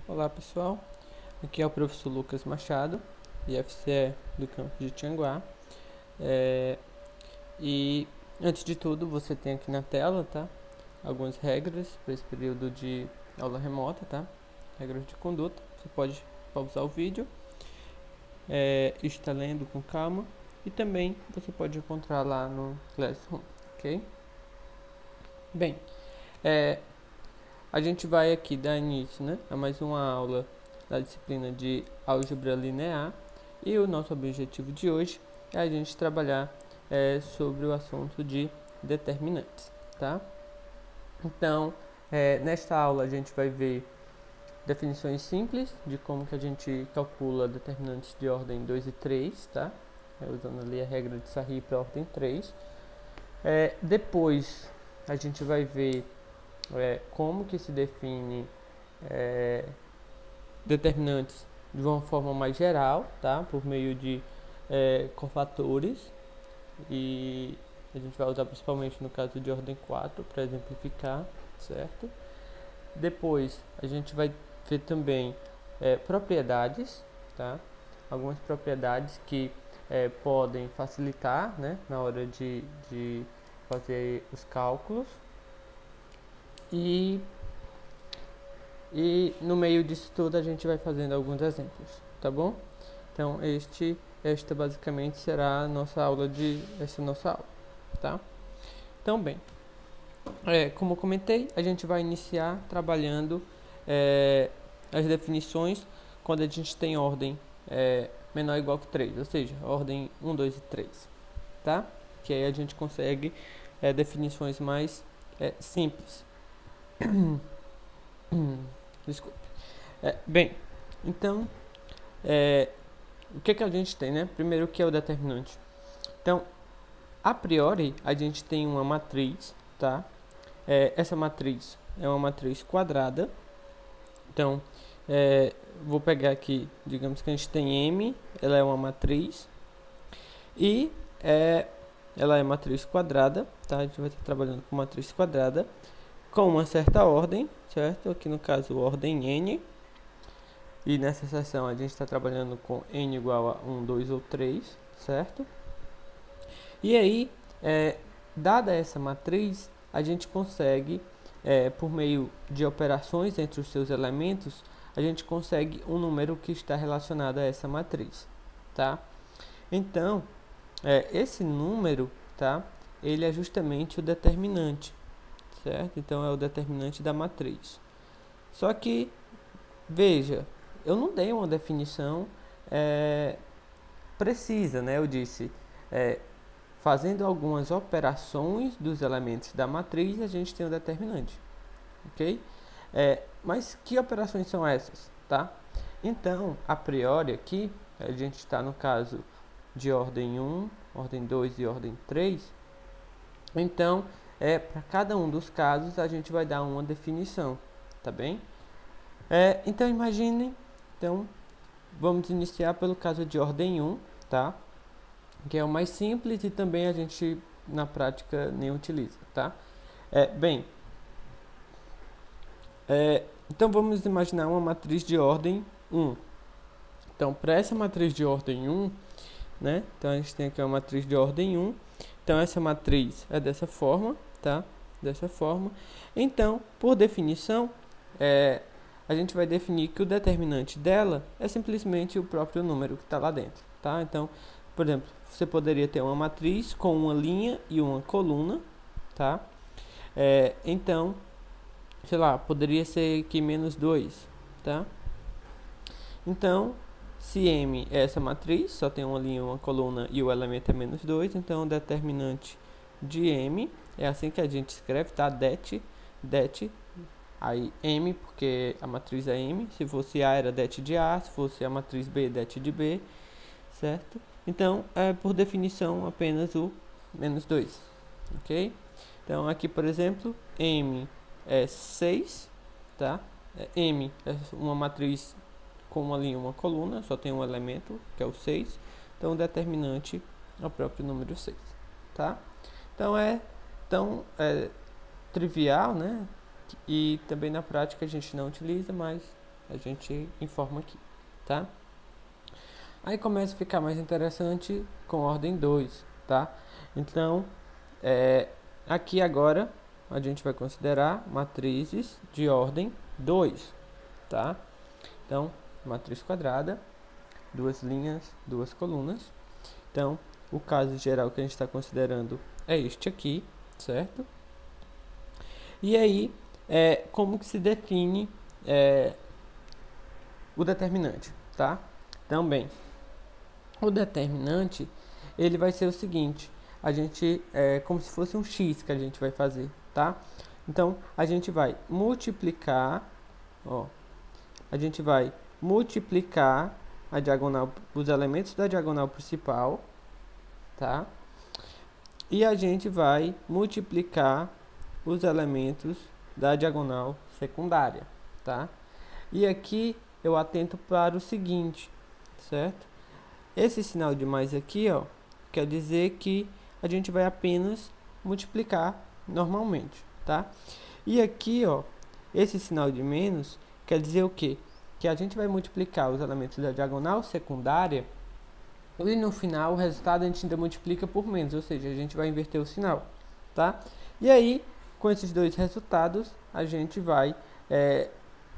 Olá pessoal, aqui é o professor Lucas Machado, IFCE do campus de Tianguá. E antes de tudo, você tem aqui na tela, tá? Algumas regras para esse período de aula remota, tá? Regras de conduta. Você pode pausar o vídeo, estar lendo com calma e também você pode encontrar lá no Classroom, ok? Bem, a gente vai aqui dar início, né, a mais uma aula da disciplina de álgebra linear e o nosso objetivo de hoje é a gente trabalhar sobre o assunto de determinantes, tá? Então, nesta aula a gente vai ver definições simples de como que a gente calcula determinantes de ordem 2 e 3, tá? Usando ali a regra de Sarri para ordem 3. Depois a gente vai ver como que se define determinantes de uma forma mais geral, tá? Por meio de cofatores, e a gente vai usar principalmente no caso de ordem 4 para exemplificar, certo? Depois a gente vai ver também propriedades, tá? Algumas propriedades que podem facilitar, né, na hora de fazer os cálculos. E no meio disso tudo a gente vai fazendo alguns exemplos, tá bom? Então esta basicamente será a nossa aula tá? Então bem, como eu comentei, a gente vai iniciar trabalhando as definições quando a gente tem ordem menor ou igual que 3, ou seja, ordem 1, 2 e 3, tá? Que aí a gente consegue definições mais simples. Desculpe. Bem, então, o que a gente tem, né? Primeiro, o que é o determinante? Então, a priori, a gente tem uma matriz, tá? Essa matriz é uma matriz quadrada. Então, vou pegar aqui, digamos que a gente tem M, ela é uma matriz, e ela é matriz quadrada, tá? A gente vai estar trabalhando com matriz quadrada, com uma certa ordem, certo? Aqui no caso, ordem N. E nessa seção a gente está trabalhando com N igual a 1, 2 ou 3, certo? E aí, dada essa matriz, a gente consegue, por meio de operações entre os seus elementos, a gente consegue um número que está relacionado a essa matriz, tá? Então, esse número, tá? Ele é justamente o determinante, certo? Então, é o determinante da matriz. Só que, veja, eu não dei uma definição precisa, né? Eu disse, fazendo algumas operações dos elementos da matriz, a gente tem o determinante, ok? Mas que operações são essas, tá? Então, a priori aqui, a gente está no caso de ordem 1, ordem 2 e ordem 3. Então, para cada um dos casos, a gente vai dar uma definição, tá bem? Então, imaginem, vamos iniciar pelo caso de ordem 1, tá? Que é o mais simples e também a gente, na prática, nem utiliza, tá? Então, vamos imaginar uma matriz de ordem 1. Então, para essa matriz de ordem 1, né? Então, a gente tem aqui uma matriz de ordem 1. Então, essa matriz é dessa forma, tá? Dessa forma. Então, por definição, a gente vai definir que o determinante dela é simplesmente o próprio número que está lá dentro, tá? Então, por exemplo, você poderia ter uma matriz com uma linha e uma coluna, tá? Então, sei lá, poderia ser aqui menos 2, tá? Então, se M é essa matriz, só tem uma linha, uma coluna e o elemento é menos 2, então o determinante de M é assim que a gente escreve, tá? Det, aí M, porque a matriz é M, se fosse A era det de A, se fosse a matriz B, det de B, certo? Então, é por definição apenas o menos 2, ok? Então, aqui, por exemplo, M é 6, tá? M é uma matriz com uma linha e uma coluna, só tem um elemento, que é o 6. Então, o determinante é o próprio número 6, tá? Então, é trivial, né? E também na prática a gente não utiliza, mas a gente informa aqui, tá? Aí começa a ficar mais interessante com ordem 2, tá? Então, aqui agora a gente vai considerar matrizes de ordem 2, tá? Então, matriz quadrada, duas linhas, duas colunas. Então, o caso geral que a gente está considerando é este aqui, certo? E aí, como que se define o determinante, tá? Também, o determinante, ele vai ser o seguinte, a gente, como se fosse um x que a gente vai fazer, tá? Então, a gente vai multiplicar, ó, a gente vai multiplicar a diagonal, os elementos da diagonal principal, tá? E a gente vai multiplicar os elementos da diagonal secundária, tá? E aqui eu atento para o seguinte, certo? Esse sinal de mais aqui, ó, quer dizer que a gente vai apenas multiplicar normalmente, tá? E aqui, ó, esse sinal de menos quer dizer o quê? Que a gente vai multiplicar os elementos da diagonal secundária e no final o resultado a gente ainda multiplica por menos, ou seja, a gente vai inverter o sinal, tá? E aí, com esses dois resultados, a gente vai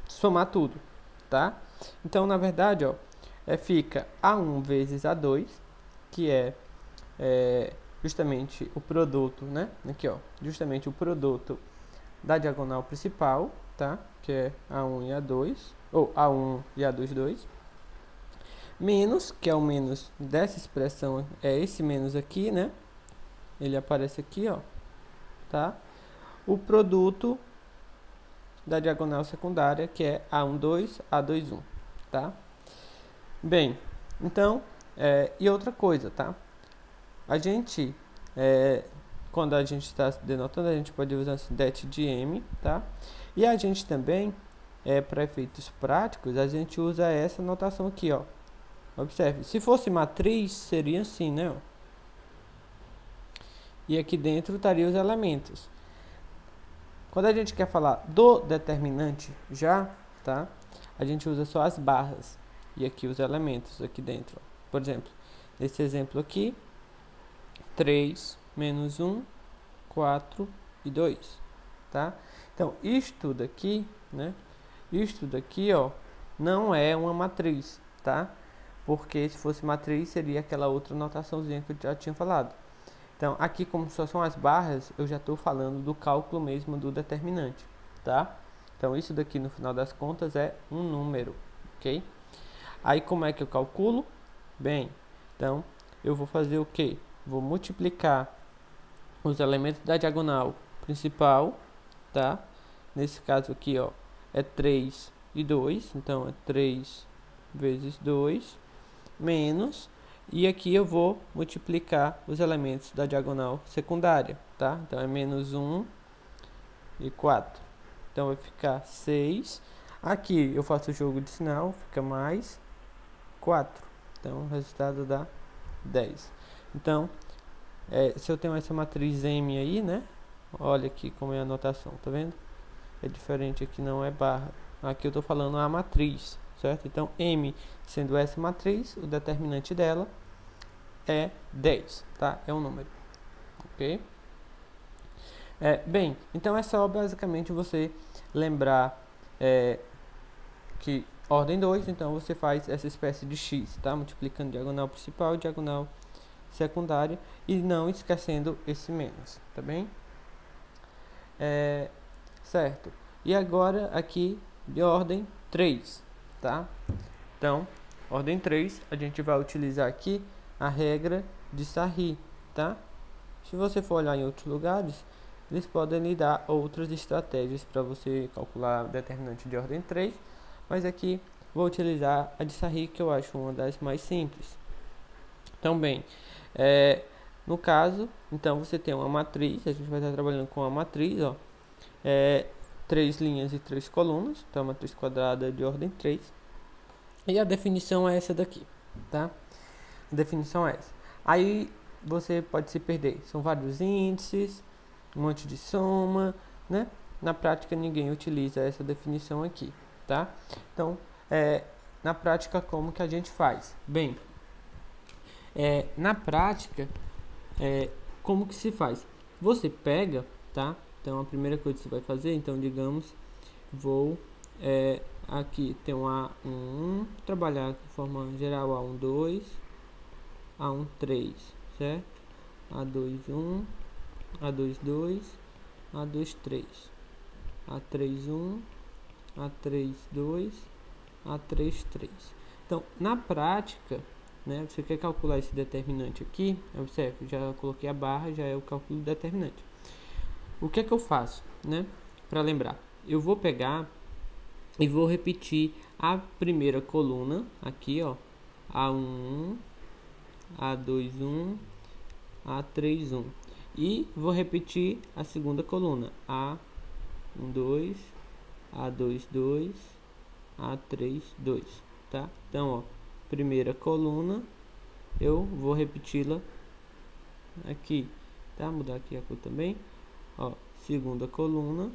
somar tudo, tá? Então, na verdade, ó, fica A1 vezes A2, que é justamente o produto, né? Aqui, ó, justamente o produto da diagonal principal, tá? Que é A1 e A2, ou A1 e A2, 2. Menos, que é o menos dessa expressão, é esse menos aqui, né? Ele aparece aqui, ó, tá? O produto da diagonal secundária, que é A1, 2, A2, 1, tá? Bem, então, e outra coisa, tá? A gente, quando a gente está denotando, a gente pode usar esse det de M, tá? E a gente também, para efeitos práticos, a gente usa essa notação aqui, ó. Observe, se fosse matriz, seria assim, né? Ó. E aqui dentro estaria os elementos. Quando a gente quer falar do determinante já, tá? A gente usa só as barras. E aqui os elementos aqui dentro. Ó. Por exemplo, nesse exemplo aqui, 3, menos 1, 4 e 2, tá? Então, isto daqui, né? Isto daqui, ó, não é uma matriz, tá? Porque se fosse matriz, seria aquela outra notaçãozinha que eu já tinha falado. Então, aqui, como só são as barras, eu já estou falando do cálculo mesmo do determinante, tá? Então, isso daqui, no final das contas, é um número, ok? Aí, como é que eu calculo? Bem, então, eu vou fazer o quê? Vou multiplicar os elementos da diagonal principal, tá? Nesse caso aqui, ó, é 3 e 2, então é 3 vezes 2, menos, e aqui eu vou multiplicar os elementos da diagonal secundária, tá? Então é menos 1 e 4. Então vai ficar 6. Aqui eu faço o jogo de sinal, fica mais 4. Então o resultado dá 10. Então, se eu tenho essa matriz M aí, né? Olha aqui como é a notação, tá vendo? É diferente, aqui não é barra. Aqui eu tô falando a matriz, certo? Então, M sendo essa matriz, o determinante dela é 10, tá? É um número, ok? Bem, então é só basicamente você lembrar que ordem 2, então você faz essa espécie de x, tá? Multiplicando diagonal principal e diagonal secundária e não esquecendo esse menos, tá bem? Certo. E agora aqui de ordem 3, tá? Então, ordem 3, a gente vai utilizar aqui a regra de Sarri, tá? Se você for olhar em outros lugares, eles podem lhe dar outras estratégias para você calcular o determinante de ordem 3, mas aqui vou utilizar a de Sarri, que eu acho uma das mais simples. Então, bem, no caso, então você tem uma matriz, a gente vai estar trabalhando com a matriz, ó, 3 linhas e 3 colunas, então a matriz quadrada de ordem 3. E a definição é essa daqui, tá? A definição é essa. Aí você pode se perder, são vários índices, um monte de soma, né? Na prática ninguém utiliza essa definição aqui, tá? Então, na prática, como que a gente faz? Bem, na prática, como que se faz? Você pega, tá? Então, a primeira coisa que você vai fazer, então, digamos, vou aqui tem um A1, trabalhar de forma geral A1, 2, A1, 3, certo? A2, 1, A2, 2, A2, 3, A3, 1, A3, 2, A3, 3. Então, na prática, né, você quer calcular esse determinante aqui, observe, já coloquei a barra, já é o cálculo do determinante. O que é que eu faço, né, para lembrar? Eu vou pegar e vou repetir a primeira coluna aqui, ó, A1, A2, 1, A3, 1. E vou repetir a segunda coluna, A1, 2, A2, 2, A3, 2, tá? Então, ó, primeira coluna, eu vou repeti-la aqui, tá? Mudar aqui a cor também, ó, segunda coluna,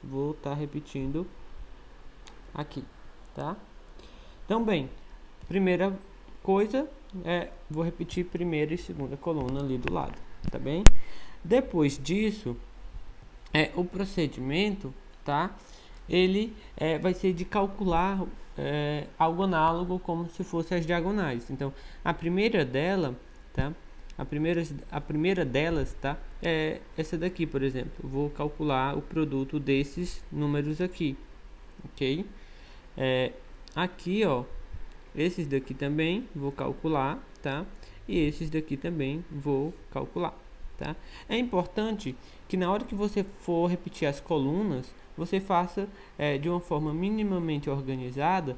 vou estar repetindo aqui, tá? Então, bem, primeira coisa vou repetir primeira e segunda coluna ali do lado, tá bem? Depois disso, o procedimento, tá? Ele vai ser de calcular algo análogo como se fosse as diagonais. Então, a primeira dela, tá? A primeira delas, tá? É essa daqui, por exemplo. Eu vou calcular o produto desses números aqui, ok? Aqui, ó, esses daqui também vou calcular, tá? E esses daqui também vou calcular, tá? É importante que na hora que você for repetir as colunas, você faça de uma forma minimamente organizada,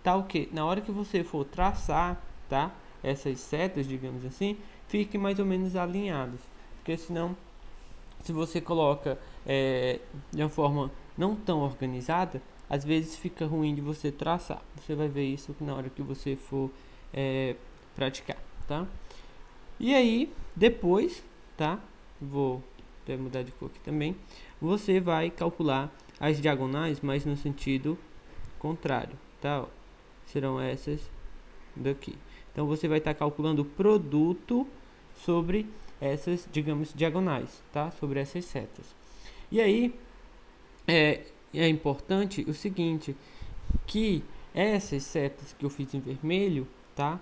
tal que na hora que você for traçar, tá? Essas setas, digamos assim, fiquem mais ou menos alinhadas, porque senão, se você coloca de uma forma não tão organizada, às vezes fica ruim de você traçar. Você vai ver isso na hora que você for praticar, tá? E aí, depois, tá? Vou mudar de cor aqui também. Você vai calcular as diagonais, mas no sentido contrário, tá? Ó, serão essas daqui. Então, você vai estar calculando o produto sobre essas, digamos, diagonais, tá? Sobre essas setas. E aí, é importante o seguinte, que essas setas que eu fiz em vermelho, tá?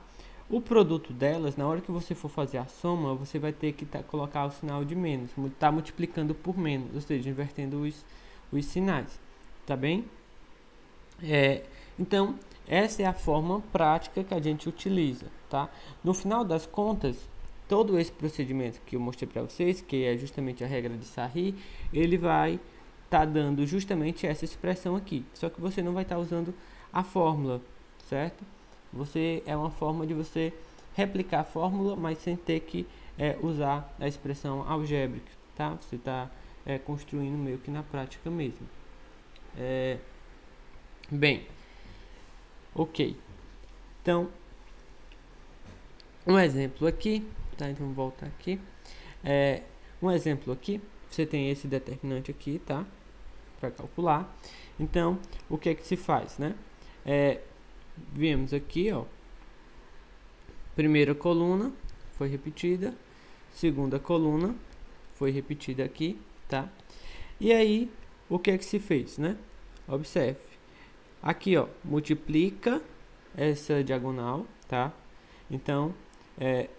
O produto delas, na hora que você for fazer a soma, você vai ter que colocar o sinal de menos, tá multiplicando por menos, ou seja, invertendo os sinais, tá bem? Então, essa é a forma prática que a gente utiliza, tá? No final das contas, todo esse procedimento que eu mostrei para vocês, que é justamente a regra de Sarri, ele vai estar dando justamente essa expressão aqui, só que você não vai estar usando a fórmula, certo? É uma forma de você replicar a fórmula, mas sem ter que usar a expressão algébrica, tá? Você está construindo meio que na prática mesmo. Bem, ok. Então, um exemplo aqui, tá? Então, vou voltar aqui. Um exemplo aqui, você tem esse determinante aqui, tá? Para calcular. Então, o que é que se faz, né? Vemos aqui, ó, primeira coluna foi repetida, segunda coluna foi repetida aqui, tá? E aí, o que é que se fez, né? Observe, aqui, ó, multiplica essa diagonal, tá? Então,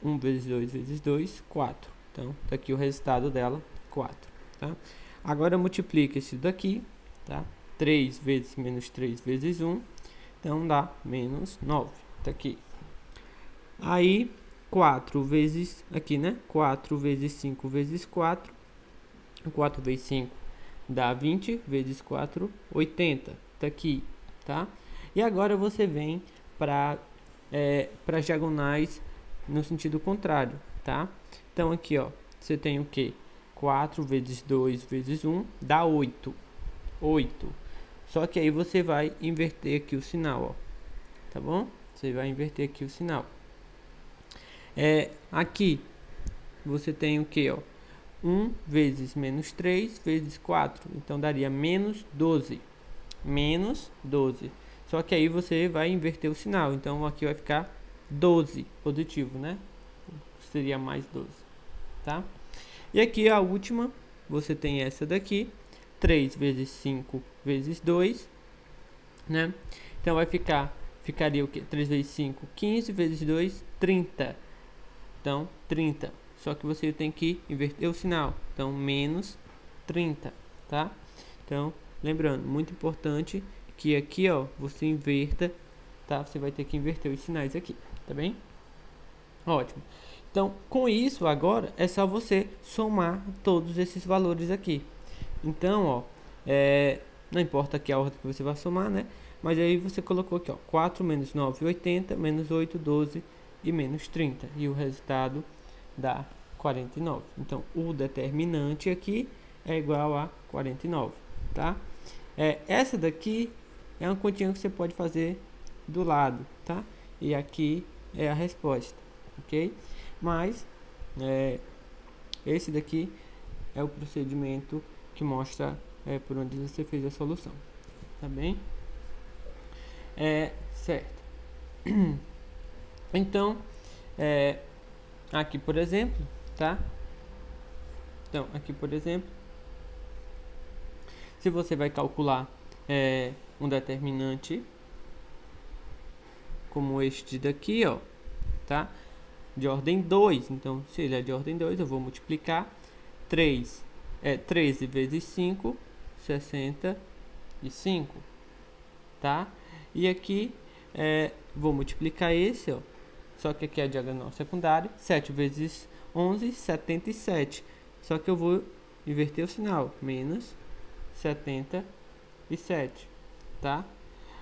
1 vezes 2 vezes 2, 4. Então, tá aqui o resultado dela, 4, tá? Agora, multiplica esse daqui, tá? 3 vezes menos 3 vezes 1. Então, dá menos 9, tá aqui. Aí, 4 vezes, aqui, né? 4 vezes 5 vezes 4. 4 vezes 5 dá 20, vezes 4, 80. Tá aqui, tá? E agora você vem para as diagonais no sentido contrário, tá? Então, aqui, ó, você tem o quê? 4 vezes 2 vezes 1 dá 8. 8. Só que aí você vai inverter aqui o sinal, ó. Tá bom? Você vai inverter aqui o sinal. Aqui você tem o que, ó? 1 vezes menos 3 vezes 4. Então daria menos 12. menos 12. Só que aí você vai inverter o sinal, então aqui vai ficar 12 positivo, né? Seria mais 12, tá? E aqui a última, você tem essa daqui, 3 vezes 5 vezes 2, né? Então ficaria o que? 3 vezes 5, 15, vezes 2, 30. Então, 30. Só que você tem que inverter o sinal. Então, menos 30, tá? Então, lembrando, muito importante que aqui, ó, você inverta, tá? Você vai ter que inverter os sinais aqui, tá bem? Ótimo. Então, com isso, agora, é só você somar todos esses valores aqui. Então, ó, não importa aqui a ordem que você vai somar, né? Mas aí você colocou aqui, ó, 4 menos 9, 80, menos 8, 12 e menos 30. E o resultado dá 49. Então, o determinante aqui é igual a 49, tá? Essa daqui é uma continha que você pode fazer do lado, tá? E aqui é a resposta, ok? Mas, esse daqui é o procedimento que mostra por onde você fez a solução, tá bem? Certo. Então, aqui por exemplo, tá? Então, aqui por exemplo, se você vai calcular um determinante como este daqui, ó, tá? De ordem 2, então se ele é de ordem 2, eu vou multiplicar 13 vezes 5, 65, tá? E aqui vou multiplicar esse, ó, só que aqui é a diagonal secundária, 7 vezes 11, 77, só que eu vou inverter o sinal, menos 77, tá?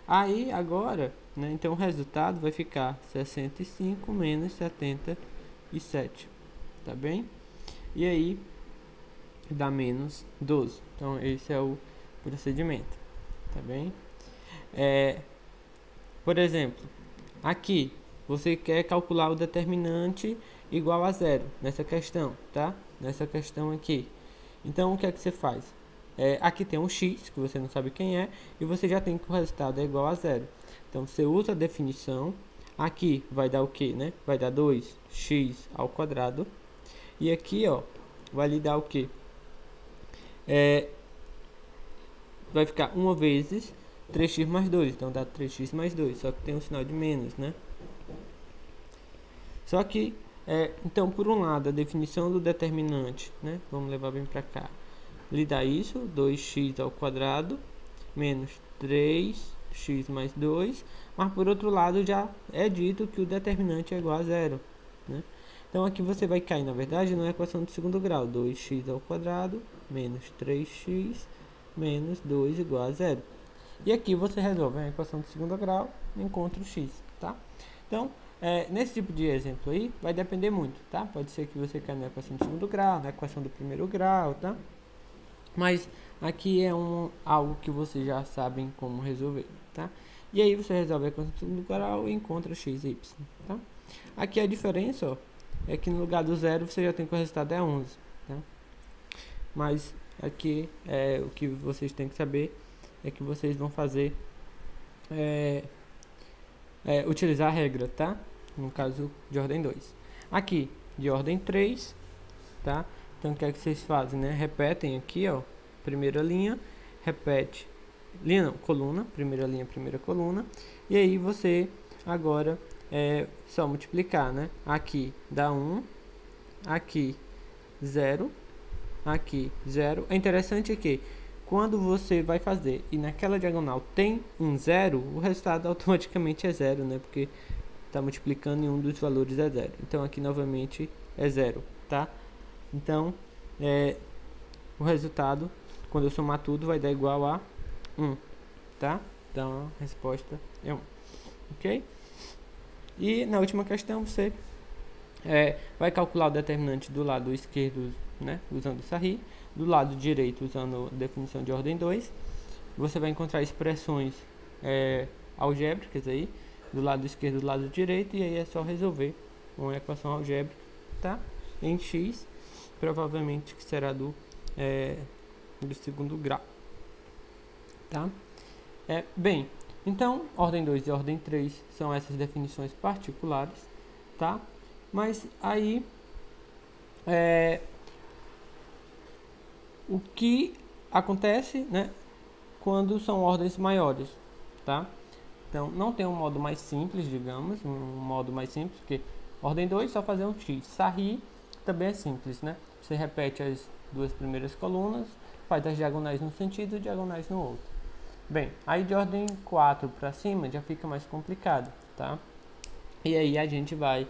Aí agora, né, então o resultado vai ficar 65 menos 77, tá bem? E aí dá menos 12. Então esse é o procedimento, tá bem? Por exemplo, aqui você quer calcular o determinante igual a zero nessa questão, tá? Nessa questão aqui. Então o que é que você faz? Aqui tem um x, que você não sabe quem é, e você já tem que o resultado é igual a zero. Então você usa a definição, aqui vai dar o que, né? Vai dar 2x ao quadrado, e aqui, ó, vai lhe dar o que? Vai ficar 1 vezes 3x mais 2, então dá 3x mais 2, só que tem um sinal de menos, né? Só que, então, por um lado, a definição do determinante, né? Vamos levar bem para cá. Lhe dá isso, 2x ao quadrado, menos 3x mais 2, mas por outro lado já é dito que o determinante é igual a zero, né? Então aqui você vai cair, na verdade, na equação de segundo grau, 2x ao quadrado, menos 3x, menos 2 igual a zero. E aqui você resolve a equação de segundo grau e encontra o x, tá? Então, nesse tipo de exemplo aí, vai depender muito, tá? Pode ser que você caia na equação de segundo grau, na equação do primeiro grau, tá? Mas aqui é algo que vocês já sabem como resolver, tá? E aí você resolve a equação de segundo grau e encontra x e y, tá? Aqui a diferença, ó, é que no lugar do zero você já tem que o resultado é 11, tá? Mas aqui o que vocês têm que saber é que vocês vão fazer utilizar a regra, tá? No caso de ordem 2. Aqui, de ordem 3, tá? Então, o que é que vocês fazem, né? Repetem aqui, ó, primeira linha, repete, linha não, coluna, primeira linha, primeira coluna, e aí você agora só multiplicar, né? Aqui dá 1, aqui 0, aqui 0. É interessante que quando você vai fazer e naquela diagonal tem um 0, o resultado automaticamente é 0, né? Porque está multiplicando e um dos valores é 0. Então aqui novamente é 0, tá? Então o resultado, quando eu somar tudo, vai dar igual a 1, tá? Então a resposta é 1, ok? E na última questão você vai calcular o determinante do lado esquerdo, né? Usando essa RI. Do lado direito, usando a definição de ordem 2, você vai encontrar expressões algébricas aí, do lado esquerdo e do lado direito, e aí é só resolver uma equação algébrica, tá? Em x, provavelmente que será do segundo grau, tá? Bem, então, ordem 2 e ordem 3 são essas definições particulares, tá? Mas aí, o que acontece, né, quando são ordens maiores, tá? Então, não tem um modo mais simples, digamos, um modo mais simples, porque ordem 2 só fazer um x. Sarri também é simples, né? Você repete as duas primeiras colunas, faz as diagonais num sentido e diagonais no outro. Bem, aí de ordem 4 para cima já fica mais complicado, tá? E aí a gente vai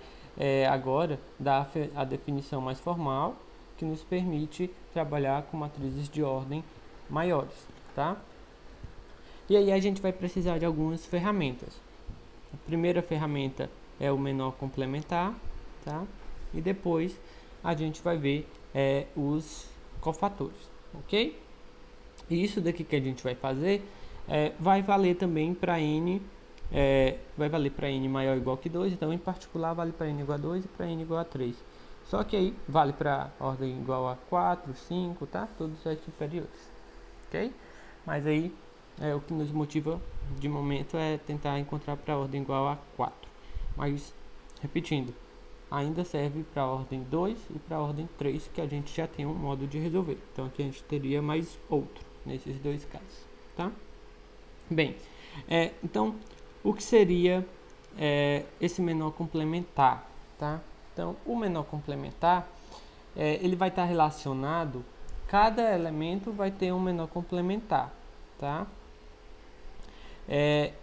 agora dar a definição mais formal, que nos permite trabalhar com matrizes de ordem maiores, tá? E aí a gente vai precisar de algumas ferramentas. A primeira ferramenta é o menor complementar, tá? E depois a gente vai ver os cofatores, ok? E isso daqui que a gente vai fazer vai valer também para n, vai valer para n maior ou igual que 2, então em particular vale para n igual a 2 e para n igual a 3. Só que aí vale para ordem igual a 4, 5, tá? Todos os superiores, ok? Mas aí o que nos motiva de momento é tentar encontrar para ordem igual a 4. Mas, repetindo, ainda serve para ordem 2 e para ordem 3, que a gente já tem um modo de resolver. Então aqui a gente teria mais outro nesses dois casos, tá? Bem, então o que seria esse menor complementar, tá? Então o menor complementar ele vai estar relacionado, cada elemento vai ter um menor complementar, tá?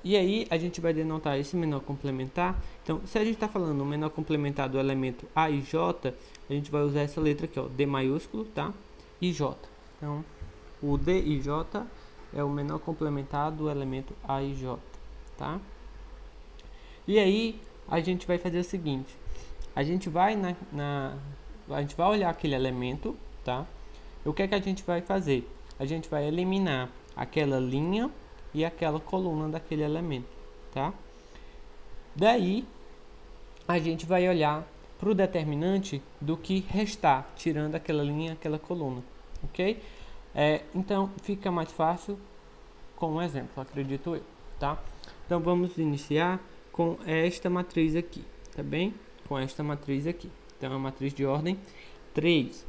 E aí a gente vai denotar esse menor complementar. Então, se a gente está falando o menor complementar do elemento A e J, a gente vai usar essa letra aqui, ó, D maiúsculo, tá? E J. Então, o D e J é o menor complementar do elemento A e J, tá? E aí a gente vai fazer o seguinte: a gente vai a gente vai olhar aquele elemento, tá? E o que é que a gente vai fazer? A gente vai eliminar aquela linha e aquela coluna daquele elemento, tá? Daí a gente vai olhar para o determinante do que restar, tirando aquela linha e aquela coluna, ok? Então fica mais fácil com um exemplo, acredito eu, tá? Então vamos iniciar com esta matriz aqui, tá bem? Com esta matriz aqui. Então é uma matriz de ordem 3.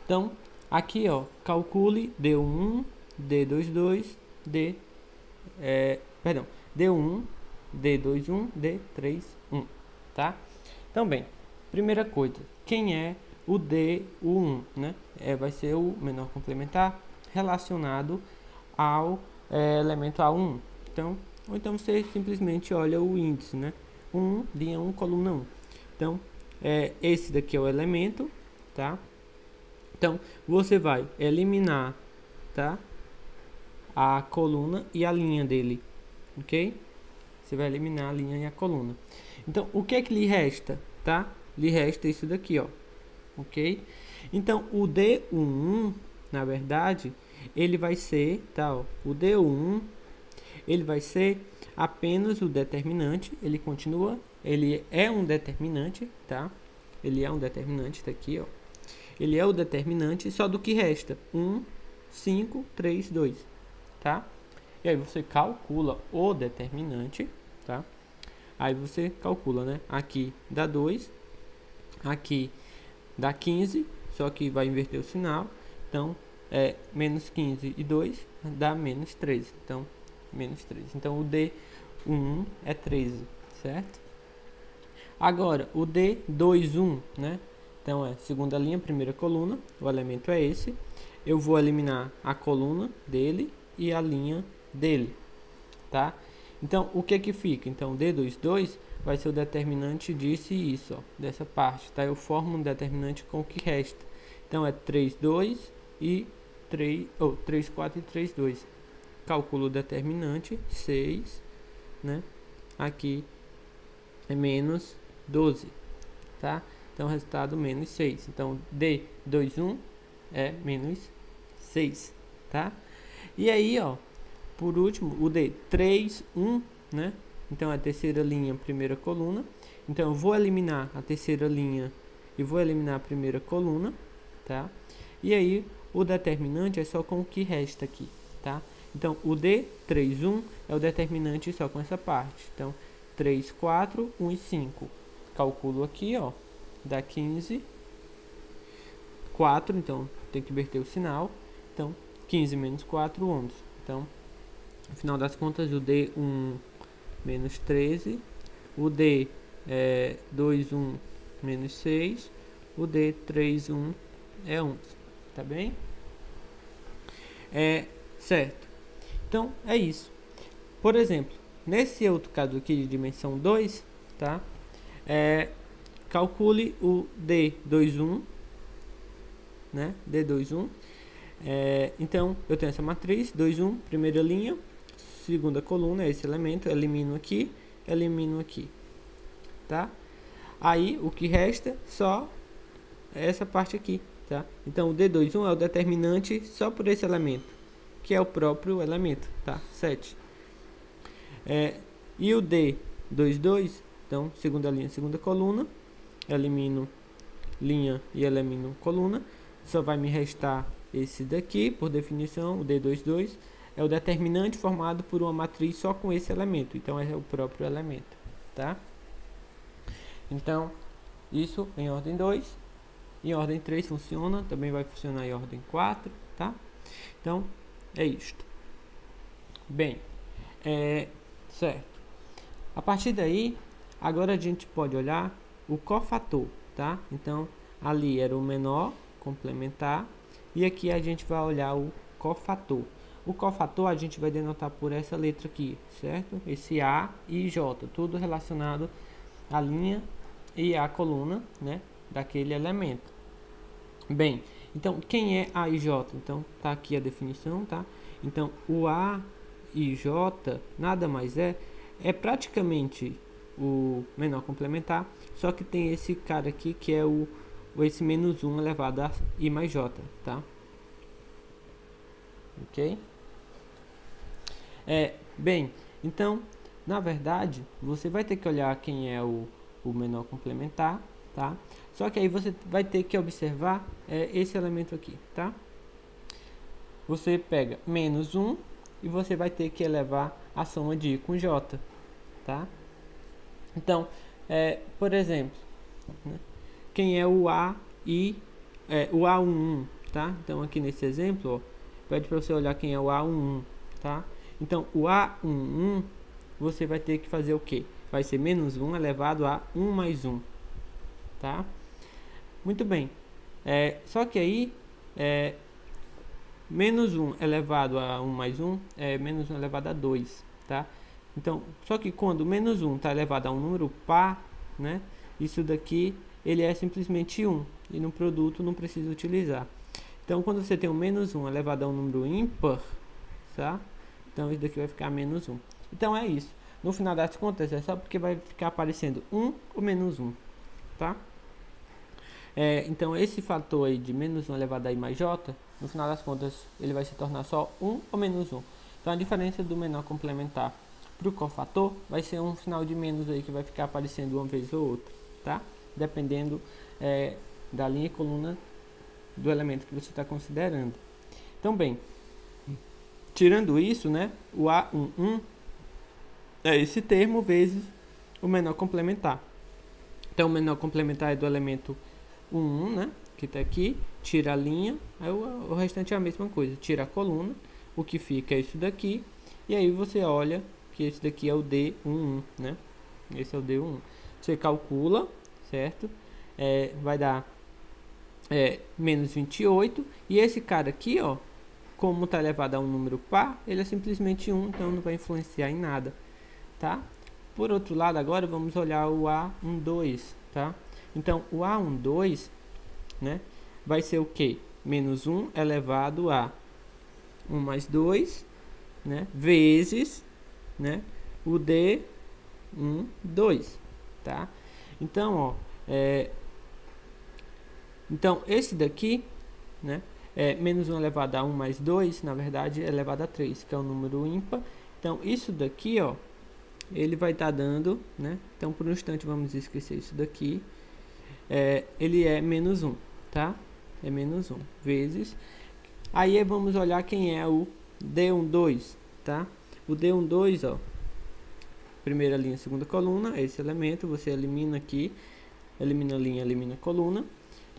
Então aqui, ó, calcule D1, D22, D1, D21, D31, tá? Então, bem, primeira coisa, quem é o D1, né? Vai ser o menor complementar relacionado ao elemento A1. Então, ou então você simplesmente olha o índice, né? 1, linha 1, coluna 1. Então, esse daqui é o elemento, tá? Então, você vai eliminar, tá? A coluna e a linha dele, ok? Você vai eliminar a linha e a coluna. Então, o que é que lhe resta, tá? Lhe resta isso daqui, ó, ok? Então, o D11, na verdade, ele vai ser, tá, ó, o D11, ele vai ser apenas o determinante, ele continua, ele é um determinante, tá? Ele é um determinante, tá aqui, ó. Ele é o determinante só do que resta, 1, 5, 3, 2. Tá? E aí você calcula o determinante, tá? Aí você calcula, né? Aqui dá 2, aqui dá 15, só que vai inverter o sinal. Então, menos 15 e 2 dá menos 13. Então, menos 13. Então, o D11 é 13, certo? Agora, o D21, né? Então, segunda linha, primeira coluna, o elemento é esse. Eu vou eliminar a coluna dele e a linha dele, tá? Então, o que que fica? Então, D22 vai ser o determinante disso e isso, ó, dessa parte, tá? Eu formo um determinante com o que resta. Então, é 3, 2 e 3, 3, 4 e 3, 2. Calculo o determinante, 6, né? Aqui é menos 12, tá? Então, resultado menos 6. Então, D21 é menos 6, tá? E aí, ó, por último, o D31, né? Então, a terceira linha, primeira coluna. Então, eu vou eliminar a terceira linha e vou eliminar a primeira coluna, tá? E aí, o determinante é só com o que resta aqui, tá? Então, o D31 é o determinante só com essa parte. Então, 3, 4, 1 e 5. Calculo aqui, ó, dá 15, 4, então tem que inverter o sinal. Então, 15 menos 4, 11. Então, no final das contas, o D1 menos 13, o D21 menos 6, o D31 é 11, tá bem? Certo. Então, é isso. Por exemplo, nesse outro caso aqui de dimensão 2, tá? Calcule o D21, né? D21. Então, eu tenho essa matriz, 2, 1, primeira linha, segunda coluna, esse elemento, elimino aqui, tá? Aí, o que resta só essa parte aqui, tá? Então, o D21 é o determinante só por esse elemento, que é o próprio elemento, tá? 7. E o D22, então, segunda linha, segunda coluna, elimino linha e elimino coluna, só vai me restar esse daqui, por definição, o D22 é o determinante formado por uma matriz só com esse elemento, então é o próprio elemento, tá? Então, isso em ordem 2, em ordem 3 funciona, também vai funcionar em ordem 4, tá? Então, é isto. Bem, certo. A partir daí, agora a gente pode olhar o cofator, tá? Então, ali era o menor complementar e aqui a gente vai olhar o cofator. O cofator a gente vai denotar por essa letra aqui, certo? Esse A e J, tudo relacionado à linha e à coluna, né, daquele elemento. Bem, então quem é A e J? Então tá aqui a definição, tá? Então o A e J nada mais é praticamente o menor complementar, só que tem esse cara aqui que é esse menos 1 elevado a I mais J, tá? Ok? Bem, então, na verdade, você vai ter que olhar quem é o menor complementar, tá? Só que aí você vai ter que observar esse elemento aqui, tá? Você pega menos 1 e você vai ter que elevar a soma de I com J, tá? Então, por exemplo, né, quem é o A e o A11, tá? Então, aqui nesse exemplo, ó, pede para você olhar quem é o A11, tá? Então, o A11, você vai ter que fazer o quê? Vai ser menos 1 elevado a 1 mais 1, tá? Muito bem. Só que aí, menos 1 elevado a 1 mais 1 é menos 1 elevado a 2, tá? Então, só que quando menos 1 está elevado a um número par, né? Isso daqui, ele é simplesmente 1. E no produto não precisa utilizar. Então, quando você tem um menos 1 elevado a um número ímpar, tá? Então, isso daqui vai ficar menos 1. Então, é isso. No final das contas, é só porque vai ficar aparecendo 1 ou menos 1, tá? Então, esse fator aí de menos 1 elevado a I mais J, no final das contas, ele vai se tornar só 1 ou menos 1. Então, a diferença do menor complementar para o cofator vai ser um sinal de menos aí que vai ficar aparecendo uma vez ou outra, tá? Dependendo da linha e coluna do elemento que você está considerando. Então, bem, tirando isso, né, o A11 é esse termo vezes o menor complementar. Então, o menor complementar é do elemento 1, né, que está aqui, tira a linha, aí o restante é a mesma coisa, tira a coluna, o que fica é isso daqui, e aí você olha que esse daqui é o D11, né, esse é o D11. Você calcula, certo? Vai dar menos 28, e esse cara aqui, ó, como está elevado a um número par, ele é simplesmente 1, então não vai influenciar em nada, tá? Por outro lado, agora vamos olhar o A12, tá? Então, o A12, né, vai ser o quê? Menos 1 elevado a 1 mais 2, né, vezes, né, o D12, tá? Então, ó, então, esse daqui, né, menos 1 elevado a 1 mais 2, na verdade, é elevado a 3, que é um número ímpar. Então, isso daqui, ó, ele vai estar dando, né, então, por um instante, vamos esquecer isso daqui. Ele é menos 1, tá? É menos 1 vezes. Aí, vamos olhar quem é o D12, tá? O D12, ó, primeira linha, segunda coluna, esse elemento, você elimina aqui, elimina a linha, elimina a coluna.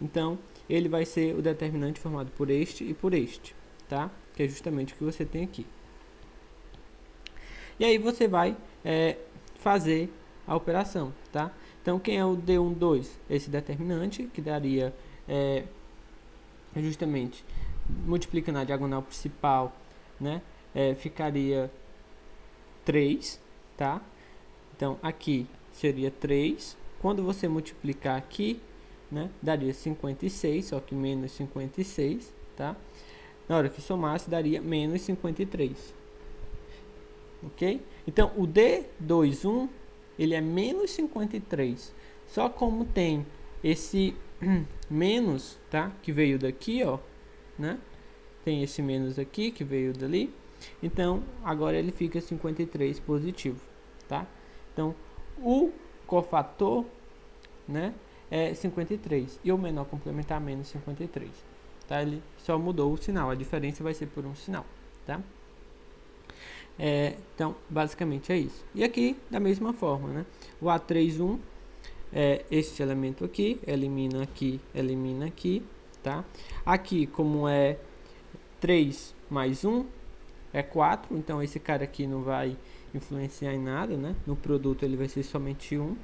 Então, ele vai ser o determinante formado por este e por este, tá? Que é justamente o que você tem aqui. E aí você vai fazer a operação, tá? Então, quem é o D12? Esse determinante, que daria justamente, multiplicando a diagonal principal, né? Ficaria 3, tá? Então, aqui seria 3. Quando você multiplicar aqui, né, daria 56, só que menos 56, tá? Na hora que somasse, daria menos 53. Ok? Então, o D21, ele é menos 53. Só como tem esse menos, tá? Que veio daqui, ó, né? Tem esse menos aqui, que veio dali. Então, agora ele fica 53 positivo, tá? Então, o cofator, né, é 53 e o menor complementar menos 53, tá? Ele só mudou o sinal, a diferença vai ser por um sinal, tá? Então, basicamente é isso. E aqui, da mesma forma, né? O A31 este elemento aqui, elimina aqui, tá? Aqui, como é 3 mais 1, é 4, então esse cara aqui não vai influenciar em nada, né? No produto ele vai ser somente 1.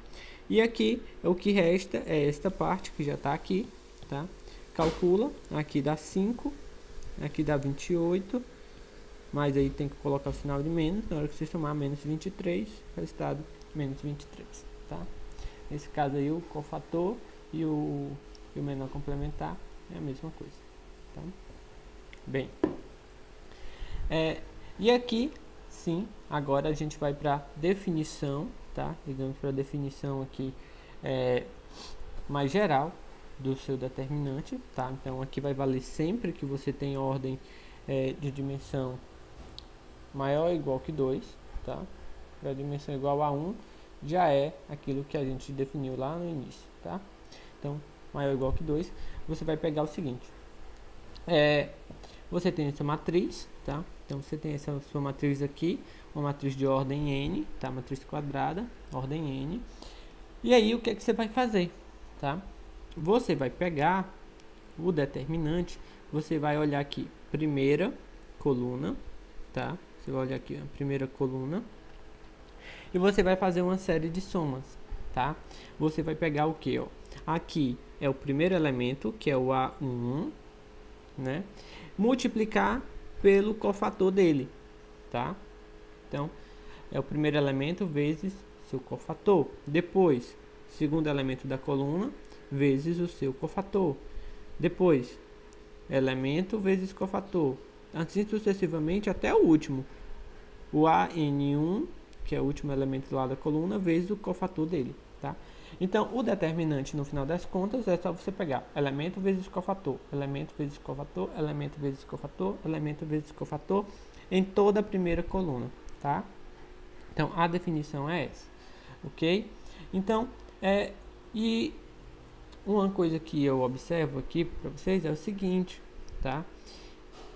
E aqui, o que resta é esta parte que já está aqui, tá? Calcula, aqui dá 5, aqui dá 28, mas aí tem que colocar o sinal de menos, na hora que você somar menos 23, resultado menos 23, tá? Nesse caso aí o cofator e o menor complementar é a mesma coisa, tá? Bem, e aqui, sim, agora a gente vai para definição, tá? Digamos para a definição aqui mais geral do seu determinante, tá? Então aqui vai valer sempre que você tem ordem de dimensão maior ou igual que 2, tá? Para dimensão igual a 1, já é aquilo que a gente definiu lá no início, tá? Então, maior ou igual que 2, você vai pegar o seguinte. Você tem essa matriz, tá? Então, você tem essa sua matriz aqui, uma matriz de ordem n, tá? Matriz quadrada, ordem n. E aí, o que é que você vai fazer, tá? Você vai pegar o determinante, você vai olhar aqui, primeira coluna, tá? Você vai olhar aqui, a primeira coluna. E você vai fazer uma série de somas, tá? Você vai pegar o que, ó? Aqui é o primeiro elemento, que é o A11, né? Multiplicar pelo cofator dele, tá? Então, é o primeiro elemento vezes seu cofator. Depois, segundo elemento da coluna, vezes o seu cofator. Depois, elemento vezes cofator. Assim sucessivamente até o último. O AN1, que é o último elemento lá da coluna, vezes o cofator dele, tá? Então, o determinante, no final das contas, é só você pegar elemento vezes cofator, elemento vezes cofator, elemento vezes cofator, elemento vezes cofator, em toda a primeira coluna, tá? Então, a definição é essa, ok? Então, e uma coisa que eu observo aqui para vocês é o seguinte, tá?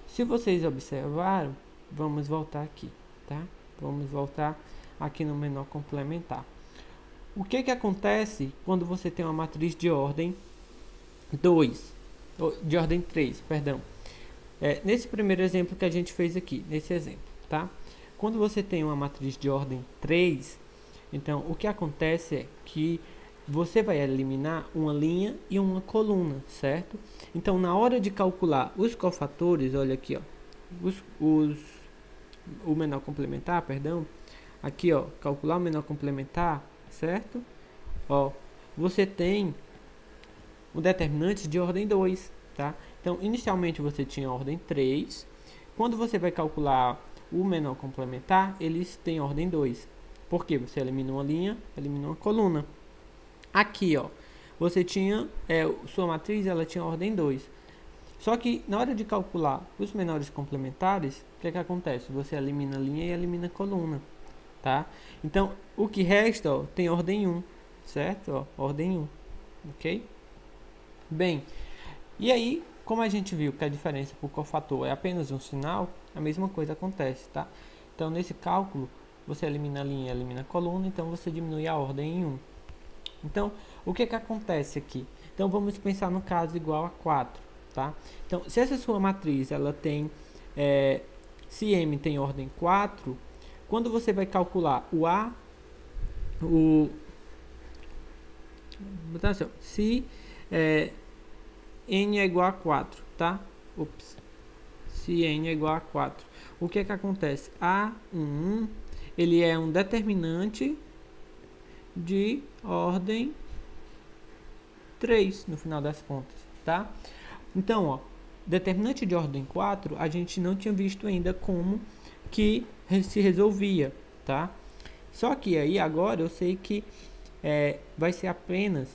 Se vocês observaram, vamos voltar aqui, tá? Vamos voltar aqui no menor complementar. O que que acontece quando você tem uma matriz de ordem 2, de ordem 3, perdão. Nesse primeiro exemplo que a gente fez aqui, nesse exemplo, tá? Quando você tem uma matriz de ordem 3, então o que acontece é que você vai eliminar uma linha e uma coluna, certo? Então, na hora de calcular os cofatores, olha aqui, ó, o menor complementar, perdão, aqui, ó, calcular o menor complementar, certo? Ó, você tem o determinante de ordem 2, tá? Então, inicialmente você tinha ordem 3. Quando você vai calcular o menor complementar, eles têm ordem 2. Por quê? Você elimina uma linha, elimina uma coluna. Aqui, ó, você tinha, sua matriz, ela tinha ordem 2. Só que, na hora de calcular os menores complementares, o que é que acontece? Você elimina a linha e elimina a coluna, tá? Então, o que resta, ó, tem ordem 1, certo? Ó, ordem 1, ok? Bem, e aí, como a gente viu que a diferença por cofator é apenas um sinal, a mesma coisa acontece, tá? Então, nesse cálculo, você elimina a linha, elimina a coluna, então você diminui a ordem em 1. Então, o que acontece aqui? Então, vamos pensar no caso igual a 4, tá? Então, se essa sua matriz, ela tem, se M tem ordem 4, quando você vai calcular o A, se N é igual a 4, tá? Se N é igual a 4, o que acontece? A11, ele é um determinante de ordem 3, no final das contas, tá? Então, ó, determinante de ordem 4, a gente não tinha visto ainda como que se resolvia, tá? Só que aí, agora, eu sei que vai ser apenas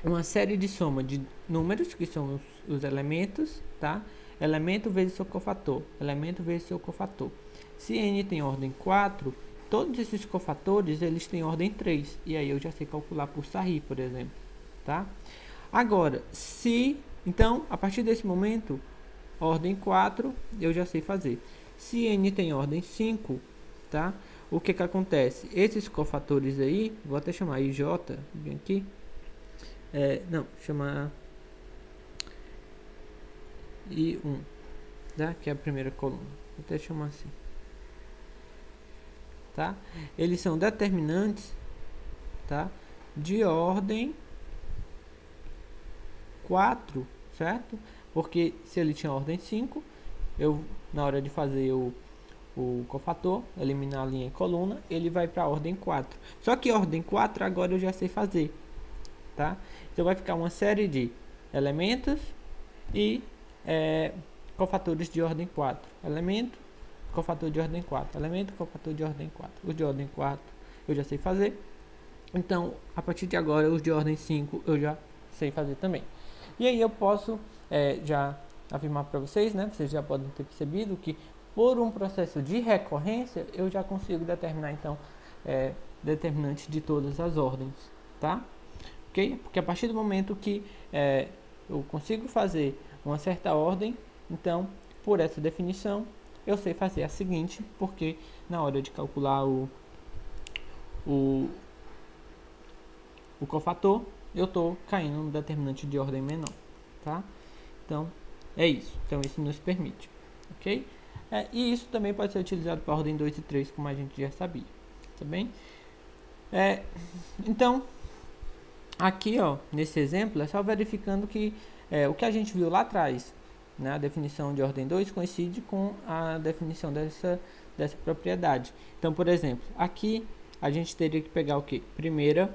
uma série de soma de números, que são os elementos, tá? Elemento vezes seu cofator, elemento vezes seu cofator. Se N tem ordem 4, todos esses cofatores, eles têm ordem 3. E aí eu já sei calcular por Sarri, por exemplo, tá? Agora, então, a partir desse momento, ordem 4, eu já sei fazer. Se N tem ordem 5, tá? O que acontece? Esses cofatores aí, vou até chamar IJ, vem aqui. Não, chamar I1, tá? Que é a primeira coluna. Vou até chamar assim. Tá? Eles são determinantes, tá? De ordem 4, certo? Porque se ele tinha ordem 5, eu, na hora de fazer o cofator, eliminar a linha e coluna, ele vai para a ordem 4. Só que ordem 4 agora eu já sei fazer, tá? Então vai ficar uma série de elementos e cofatores de ordem 4. Elemento, cofator de ordem 4. Elemento, cofator de ordem 4. Os de ordem 4 eu já sei fazer. Então, a partir de agora, os de ordem 5 eu já sei fazer também. E aí eu posso já afirmar para vocês, né? Vocês já podem ter percebido que por um processo de recorrência, eu já consigo determinar, então, determinantes de todas as ordens, tá? Ok? Porque a partir do momento que eu consigo fazer uma certa ordem, então, por essa definição, eu sei fazer a seguinte, porque na hora de calcular o cofator, eu estou caindo no determinante de ordem menor, tá? Então, é isso. Então, isso nos permite, ok? E isso também pode ser utilizado para a ordem 2 e 3, como a gente já sabia, tá bem? Então, aqui, ó, nesse exemplo, é só verificando que o que a gente viu lá atrás, né, a definição de ordem 2 coincide com a definição dessa propriedade. Então, por exemplo, aqui a gente teria que pegar o que? Primeira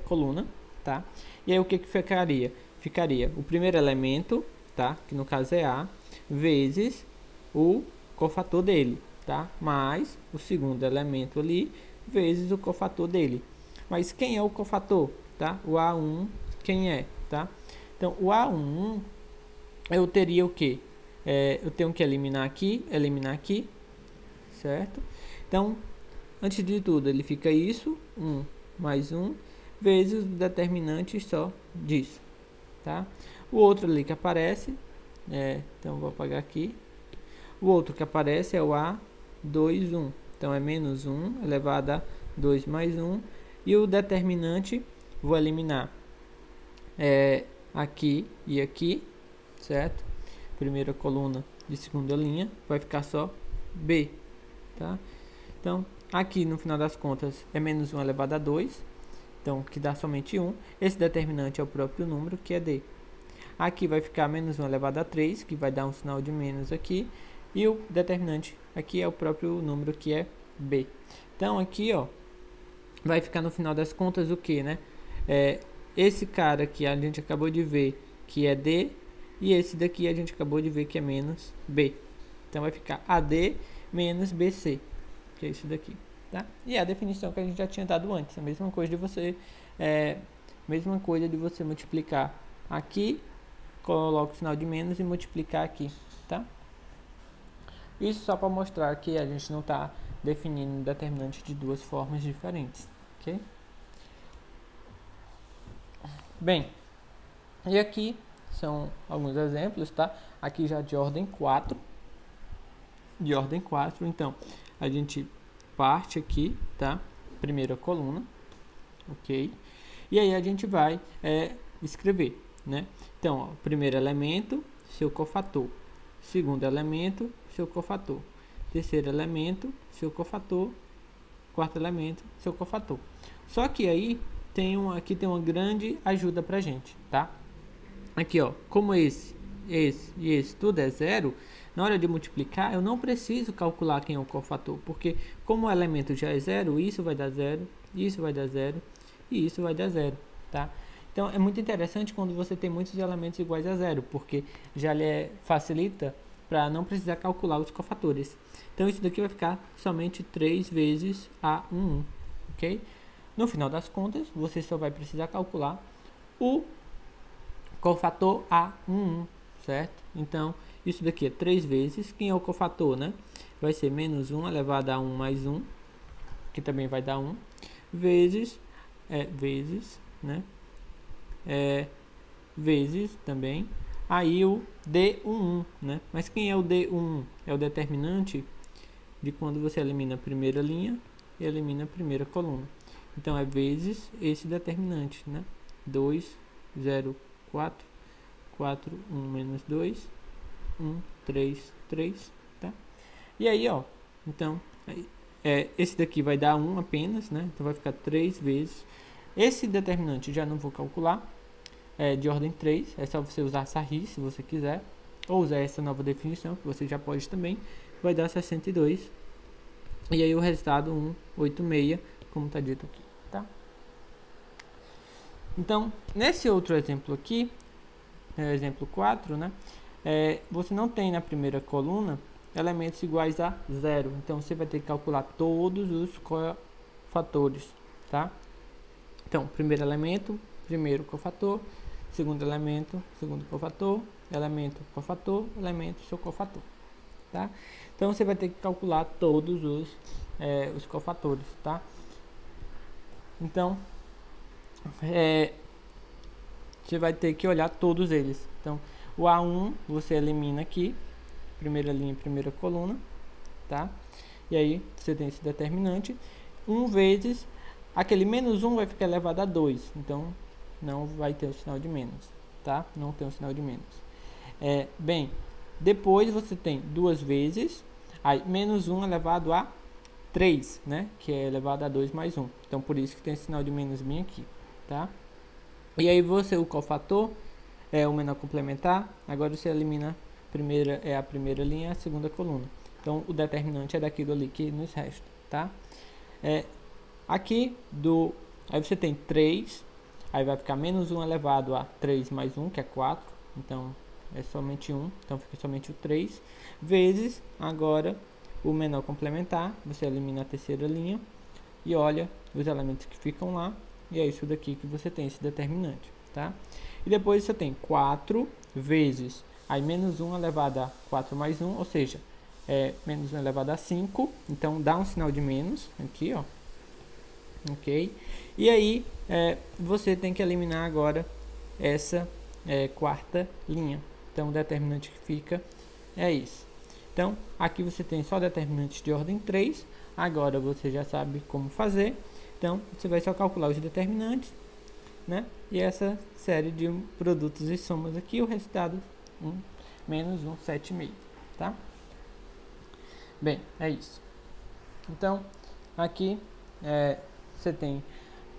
coluna, tá? E aí o que ficaria? Ficaria o primeiro elemento, tá? Que no caso é A, vezes o cofator dele, tá? Mais o segundo elemento ali, vezes o cofator dele. Mas quem é o cofator, tá? O A1, quem é, tá? Então, o A11, eu teria o que? Eu tenho que eliminar aqui, certo? Então, antes de tudo, ele fica isso, 1 mais 1, vezes o determinante só disso, tá? O outro ali que aparece, então vou apagar aqui. O outro que aparece é o A21, então é menos 1 elevado a 2 mais 1. E o determinante, vou eliminar aqui e aqui, certo? Primeira coluna de segunda linha, vai ficar só B, tá? Então, aqui no final das contas é menos 1 elevado a 2, então que dá somente 1. Esse determinante é o próprio número, que é D. Aqui vai ficar menos 1 elevado a 3, que vai dar um sinal de menos aqui. E o determinante aqui é o próprio número, que é B. Então, aqui, ó, vai ficar no final das contas o que, né? Esse cara que a gente acabou de ver, que é D, e esse daqui a gente acabou de ver que é menos B. Então, vai ficar AD menos BC, que é isso daqui, tá? E a definição que a gente já tinha dado antes, a mesma coisa de você multiplicar aqui, coloca o sinal de menos e multiplicar aqui, tá? Isso só para mostrar que a gente não está definindo determinante de duas formas diferentes, ok? Bem, e aqui são alguns exemplos, tá? Aqui já de ordem 4, de ordem 4. Então, a gente parte aqui, tá? Primeira coluna, ok? E aí a gente vai escrever, né? Então, ó, primeiro elemento, seu cofator. Segundo elemento, seu cofator. Terceiro elemento, seu cofator. Quarto elemento, seu cofator. Só que aí aqui tem uma grande ajuda pra gente, tá? Aqui, ó, como esse e esse tudo é zero, na hora de multiplicar eu não preciso calcular quem é o cofator, porque como o elemento já é zero, isso vai dar zero, isso vai dar zero e isso vai dar zero, tá? Então é muito interessante quando você tem muitos elementos iguais a zero, porque já lhe facilita para não precisar calcular os cofatores. Então isso daqui vai ficar somente 3 vezes A11, ok? No final das contas, você só vai precisar calcular o cofator A11, certo? Então, isso daqui é 3 vezes. Quem é o cofator, né? Vai ser menos 1 elevado a 1 mais 1, que também vai dar 1, vezes, né? Vezes também. Aí o D11, né? Mas quem é o D11? É o determinante de quando você elimina a primeira linha e elimina a primeira coluna. Então, é vezes esse determinante, né? 2, 0, 4, 4, 1 menos 2, 1, 3, 3, tá? E aí, ó, então, esse daqui vai dar 1 apenas, né? Então, vai ficar 3 vezes. Esse determinante já não vou calcular, de ordem 3, é só você usar Sarri, se você quiser, ou usar essa nova definição, que você já pode também, vai dar 62. E aí o resultado 186, como está dito aqui, tá? Então, nesse outro exemplo aqui, exemplo 4, né? Você não tem na primeira coluna elementos iguais a zero. Então, você vai ter que calcular todos os cofatores, tá? Então, primeiro elemento, primeiro cofator. Segundo elemento, segundo cofator. Elemento, cofator. Elemento, seu cofator, tá? Então, você vai ter que calcular todos os cofatores, tá? Então, você vai ter que olhar todos eles. Então, o A1 você elimina aqui, primeira linha, primeira coluna, tá? E aí você tem esse determinante. 1 vezes, aquele menos 1 vai ficar elevado a 2, então não vai ter o sinal de menos, tá? Não tem o sinal de menos. Bem, depois você tem 2 vezes, aí menos 1 elevado a 3, né? Que é elevado a 2 mais 1. Então, por isso que tem esse sinal de menos bem aqui, tá? E aí o cofator é o menor complementar. Agora você elimina a primeira linha, a segunda coluna. Então, o determinante é daquilo ali que nos resta, tá? Aqui, aí você tem 3, aí vai ficar menos 1 elevado a 3 mais 1, que é 4. Então, é somente 1, então fica somente o 3, vezes, agora, o menor complementar. Você elimina a terceira linha e olha os elementos que ficam lá. E é isso daqui que você tem, esse determinante, tá? E depois você tem 4 vezes, aí menos 1 elevado a 4 mais 1, ou seja, menos 1 elevado a 5. Então, dá um sinal de menos aqui, ó. Ok? E aí, você tem que eliminar agora essa quarta linha. Então, o determinante que fica é isso. Então, aqui você tem só determinantes de ordem 3. Agora, você já sabe como fazer. Então, você vai só calcular os determinantes, né? E essa série de produtos e somas aqui, o resultado menos 1, 7,5, tá? Bem, é isso. Então, aqui você tem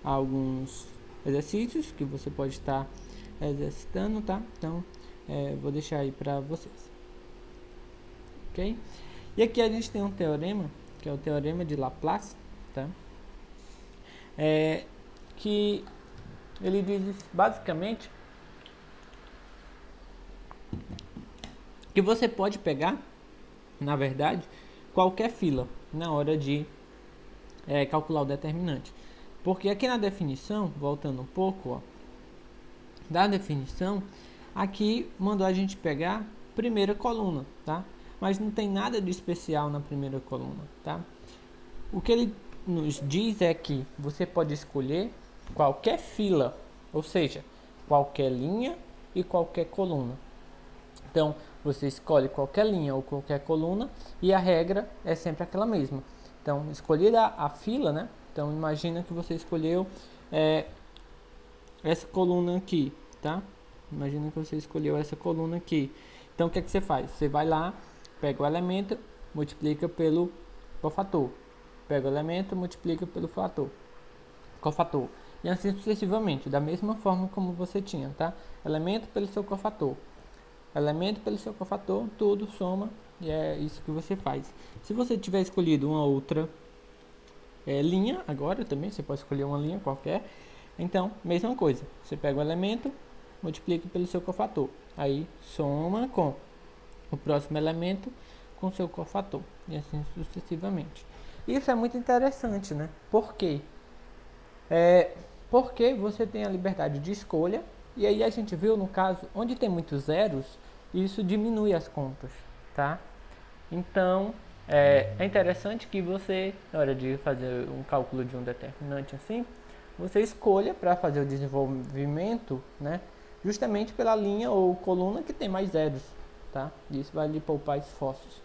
alguns exercícios que você pode estar exercitando, tá? Então, vou deixar aí para vocês. Ok? E aqui a gente tem um teorema, que é o teorema de Laplace, tá? Que ele diz basicamente que você pode pegar, na verdade, qualquer fila na hora de calcular o determinante. Porque aqui na definição, voltando um pouco, ó, da definição, aqui mandou a gente pegar primeira coluna, tá? Mas não tem nada de especial na primeira coluna, tá? O que ele nos diz é que você pode escolher qualquer fila, ou seja, qualquer linha e qualquer coluna. Então, você escolhe qualquer linha ou qualquer coluna e a regra é sempre aquela mesma. Então, escolher a fila, né? Então, imagina que você escolheu essa coluna aqui, tá? Imagina que você escolheu essa coluna aqui. Então, o que é que você faz? Você vai lá, pega o elemento, multiplica pelo cofator. Pega o elemento, multiplica pelo cofator. E assim sucessivamente, da mesma forma como você tinha, tá? Elemento pelo seu cofator. Elemento pelo seu cofator, tudo soma e é isso que você faz. Se você tiver escolhido uma outra linha, agora também você pode escolher uma linha qualquer. Então, mesma coisa. Você pega o elemento, multiplica pelo seu cofator. Aí soma com o próximo elemento com seu cofator. E assim sucessivamente. Isso é muito interessante, né? Por quê? Porque você tem a liberdade de escolha. E aí a gente viu no caso, onde tem muitos zeros, isso diminui as contas, tá? Então, é interessante que você, na hora de fazer um cálculo de um determinante assim, você escolha para fazer o desenvolvimento, né? Justamente pela linha ou coluna que tem mais zeros, tá? Isso vai lhe poupar esforços.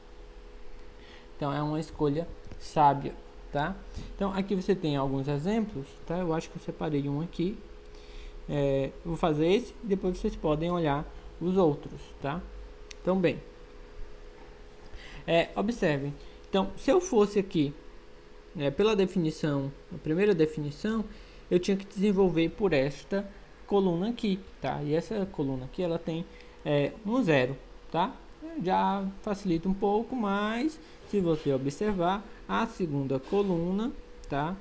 Então, é uma escolha sábia, tá? Então, aqui você tem alguns exemplos, tá? Eu acho que eu separei um aqui. Vou fazer esse e depois vocês podem olhar os outros, tá? Então, bem, observem. Então, se eu fosse aqui, pela definição, a primeira definição, eu tinha que desenvolver por esta coluna aqui, tá? E essa coluna aqui, ela tem um zero, tá? Já facilita um pouco, mas se você observar, a segunda coluna, tá?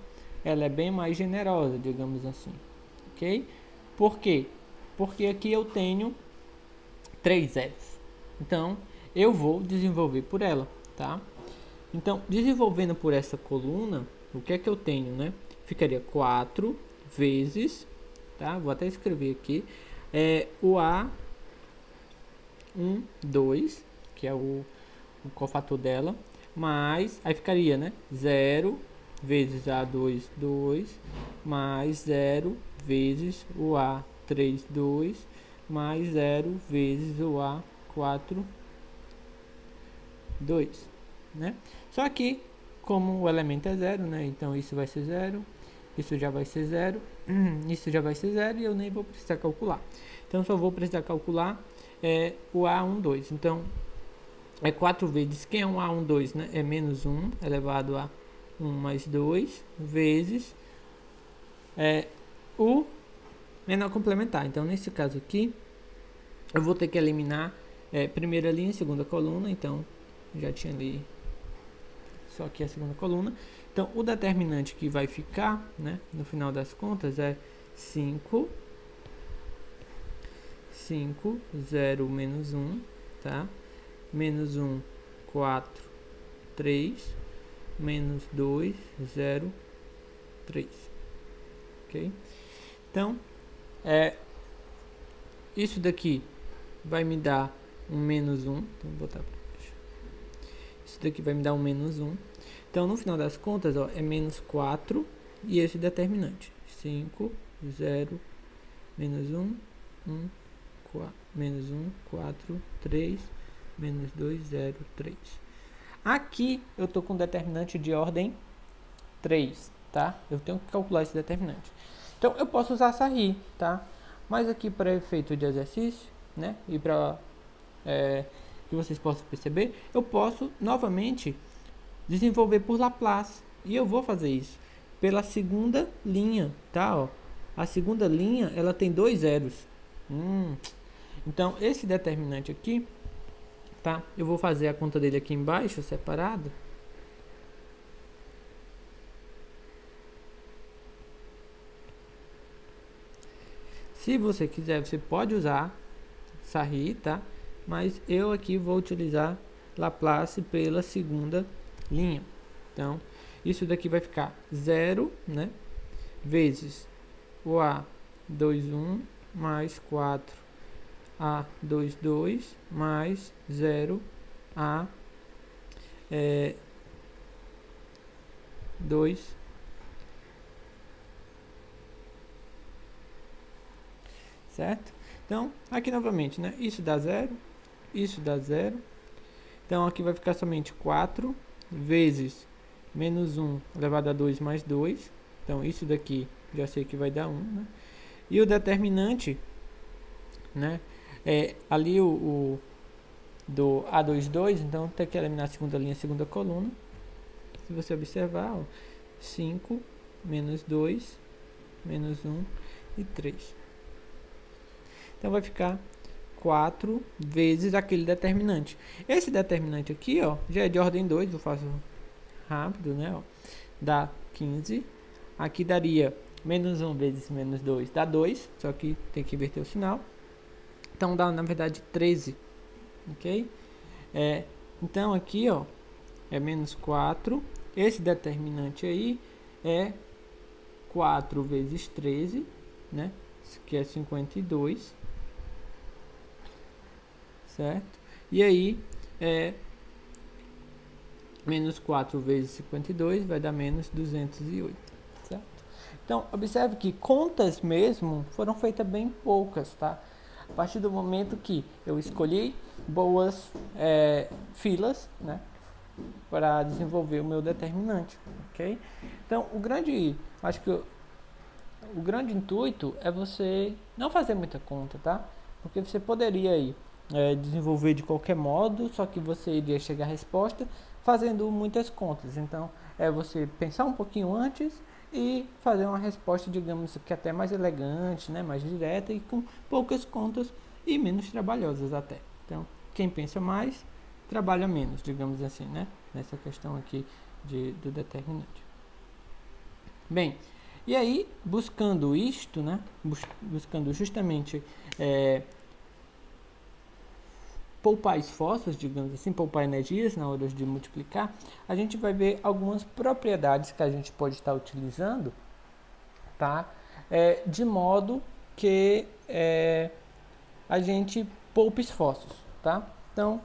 Ela é bem mais generosa, digamos assim, ok? Por quê? Porque aqui eu tenho 3 zeros. Então, eu vou desenvolver por ela, tá? Então, desenvolvendo por essa coluna, o que é que eu tenho, né? Ficaria 4 vezes, tá? Vou até escrever aqui, o A1, 2, que é o cofator dela, mais, aí ficaria, né? 0 vezes A2, 2, mais 0 vezes o A3, 2, mais 0 vezes o A4, 2, né? Só que, como o elemento é 0, né? Então, isso vai ser 0, isso já vai ser 0, isso já vai ser 0 e eu nem vou precisar calcular. Então, só vou precisar calcular o A1, 2. Então, 4 vezes, quem é um A1, 2, né? É menos 1 elevado a 1 mais 2 vezes o menor complementar. Então, nesse caso aqui, eu vou ter que eliminar primeira linha e segunda coluna. Então, já tinha ali só aqui a segunda coluna. Então, o determinante que vai ficar, né, no final das contas é 5, 0, menos 1, tá? Menos 1, 4, 3, menos 2, 0, 3. Ok? Então, isso daqui vai me dar um menos 1. Então, vou botar para baixo. Isso daqui vai me dar um menos 1. Então, no final das contas, ó, é menos 4 e esse determinante. 5, 0, menos 1, 1, 4, menos 1, 4, 3, menos 2, 0, 3. Aqui eu estou com determinante de ordem 3, tá? Eu tenho que calcular esse determinante. Então, eu posso usar Sarri, tá? Mas aqui, para efeito de exercício, né? E para que vocês possam perceber, eu posso novamente desenvolver por Laplace. E eu vou fazer isso pela segunda linha, tá? Ó, a segunda linha, ela tem 2 zeros. Então, esse determinante aqui, tá? Eu vou fazer a conta dele aqui embaixo, separado. Se você quiser, você pode usar Sarri, tá? Mas eu aqui vou utilizar Laplace pela segunda linha. Então, isso daqui vai ficar 0, né? Vezes o A21 mais 4 A22 mais 0 A2. Certo? Então, aqui novamente, né? Isso dá 0, isso dá 0. Então aqui vai ficar somente 4 vezes menos 1 elevado a 2 mais 2. Então isso daqui já sei que vai dar 1, né? E o determinante, né, ali o do A22, então tem que eliminar a segunda linha, a segunda coluna. Se você observar, ó, 5, menos 2, menos 1 e 3. Então vai ficar 4 vezes aquele determinante. Esse determinante aqui, ó, já é de ordem 2, eu faço rápido, né, ó, dá 15. Aqui daria menos 1 vezes menos 2 dá 2, só que tem que inverter o sinal. Então dá, na verdade, 13, ok? Então aqui, ó, é menos 4. Esse determinante aí é 4 vezes 13, né? Isso aqui é 52, certo? E aí, menos 4 vezes 52 vai dar menos 208, certo? Então, observe que contas mesmo foram feitas bem poucas, tá? A partir do momento que eu escolhi boas filas, né, para desenvolver o meu determinante, ok? Então, acho que o grande intuito é você não fazer muita conta, tá? Porque você poderia aí desenvolver de qualquer modo, só que você iria chegar à resposta fazendo muitas contas. Então, é você pensar um pouquinho antes e fazer uma resposta, digamos que até mais elegante, né, mais direta e com poucas contas e menos trabalhosas até. Então, quem pensa mais, trabalha menos, digamos assim, né, nessa questão aqui do determinante. Bem, e aí, buscando isto, né, buscando justamente poupar esforços, digamos assim, poupar energias na hora de multiplicar, a gente vai ver algumas propriedades que a gente pode estar utilizando, tá? De modo que a gente poupe esforços, tá? Então,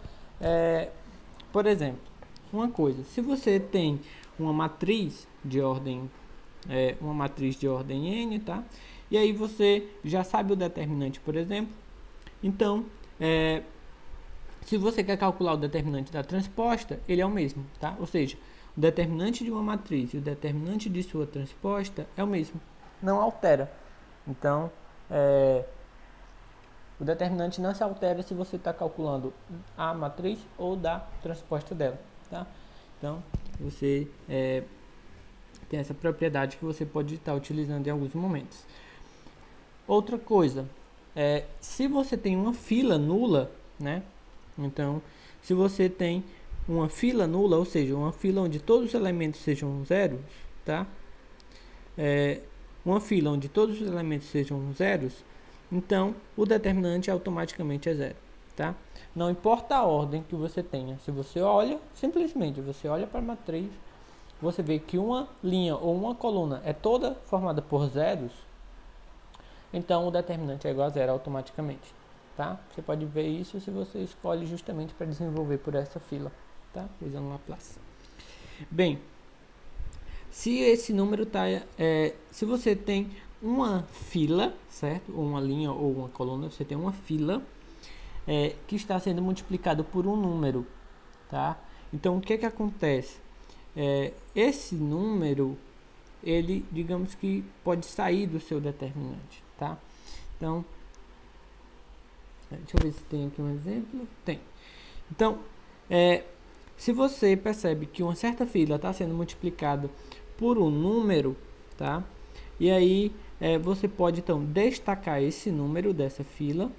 por exemplo, uma coisa, se você tem uma matriz de ordem n, tá? E aí você já sabe o determinante, por exemplo. Então, se você quer calcular o determinante da transposta, ele é o mesmo, tá? Ou seja, o determinante de uma matriz e o determinante de sua transposta é o mesmo, não altera. Então, o determinante não se altera se você está calculando a matriz ou da transposta dela, tá? Então, você tem essa propriedade que você pode estar utilizando em alguns momentos. Outra coisa, se você tem uma fila nula, né? Então, se você tem uma fila nula, ou seja, uma fila onde todos os elementos sejam zeros, tá? Uma fila onde todos os elementos sejam zeros, então o determinante automaticamente é zero, tá? Não importa a ordem que você tenha. Se você olha, simplesmente você olha para a matriz, você vê que uma linha ou uma coluna é toda formada por zeros, então o determinante é igual a zero automaticamente, tá? Você pode ver isso se você escolhe justamente para desenvolver por essa fila, tá? Usando Laplace. Bem, se esse número tá, se você tem uma fila, certo? Ou uma linha ou uma coluna, você tem uma fila que está sendo multiplicado por um número, tá? Então o que acontece? Esse número, ele, digamos que pode sair do seu determinante, tá? Então, deixa eu ver se tem aqui um exemplo. Tem. Então, se você percebe que uma certa fila está sendo multiplicada por um número, tá? E aí você pode então destacar esse número dessa fila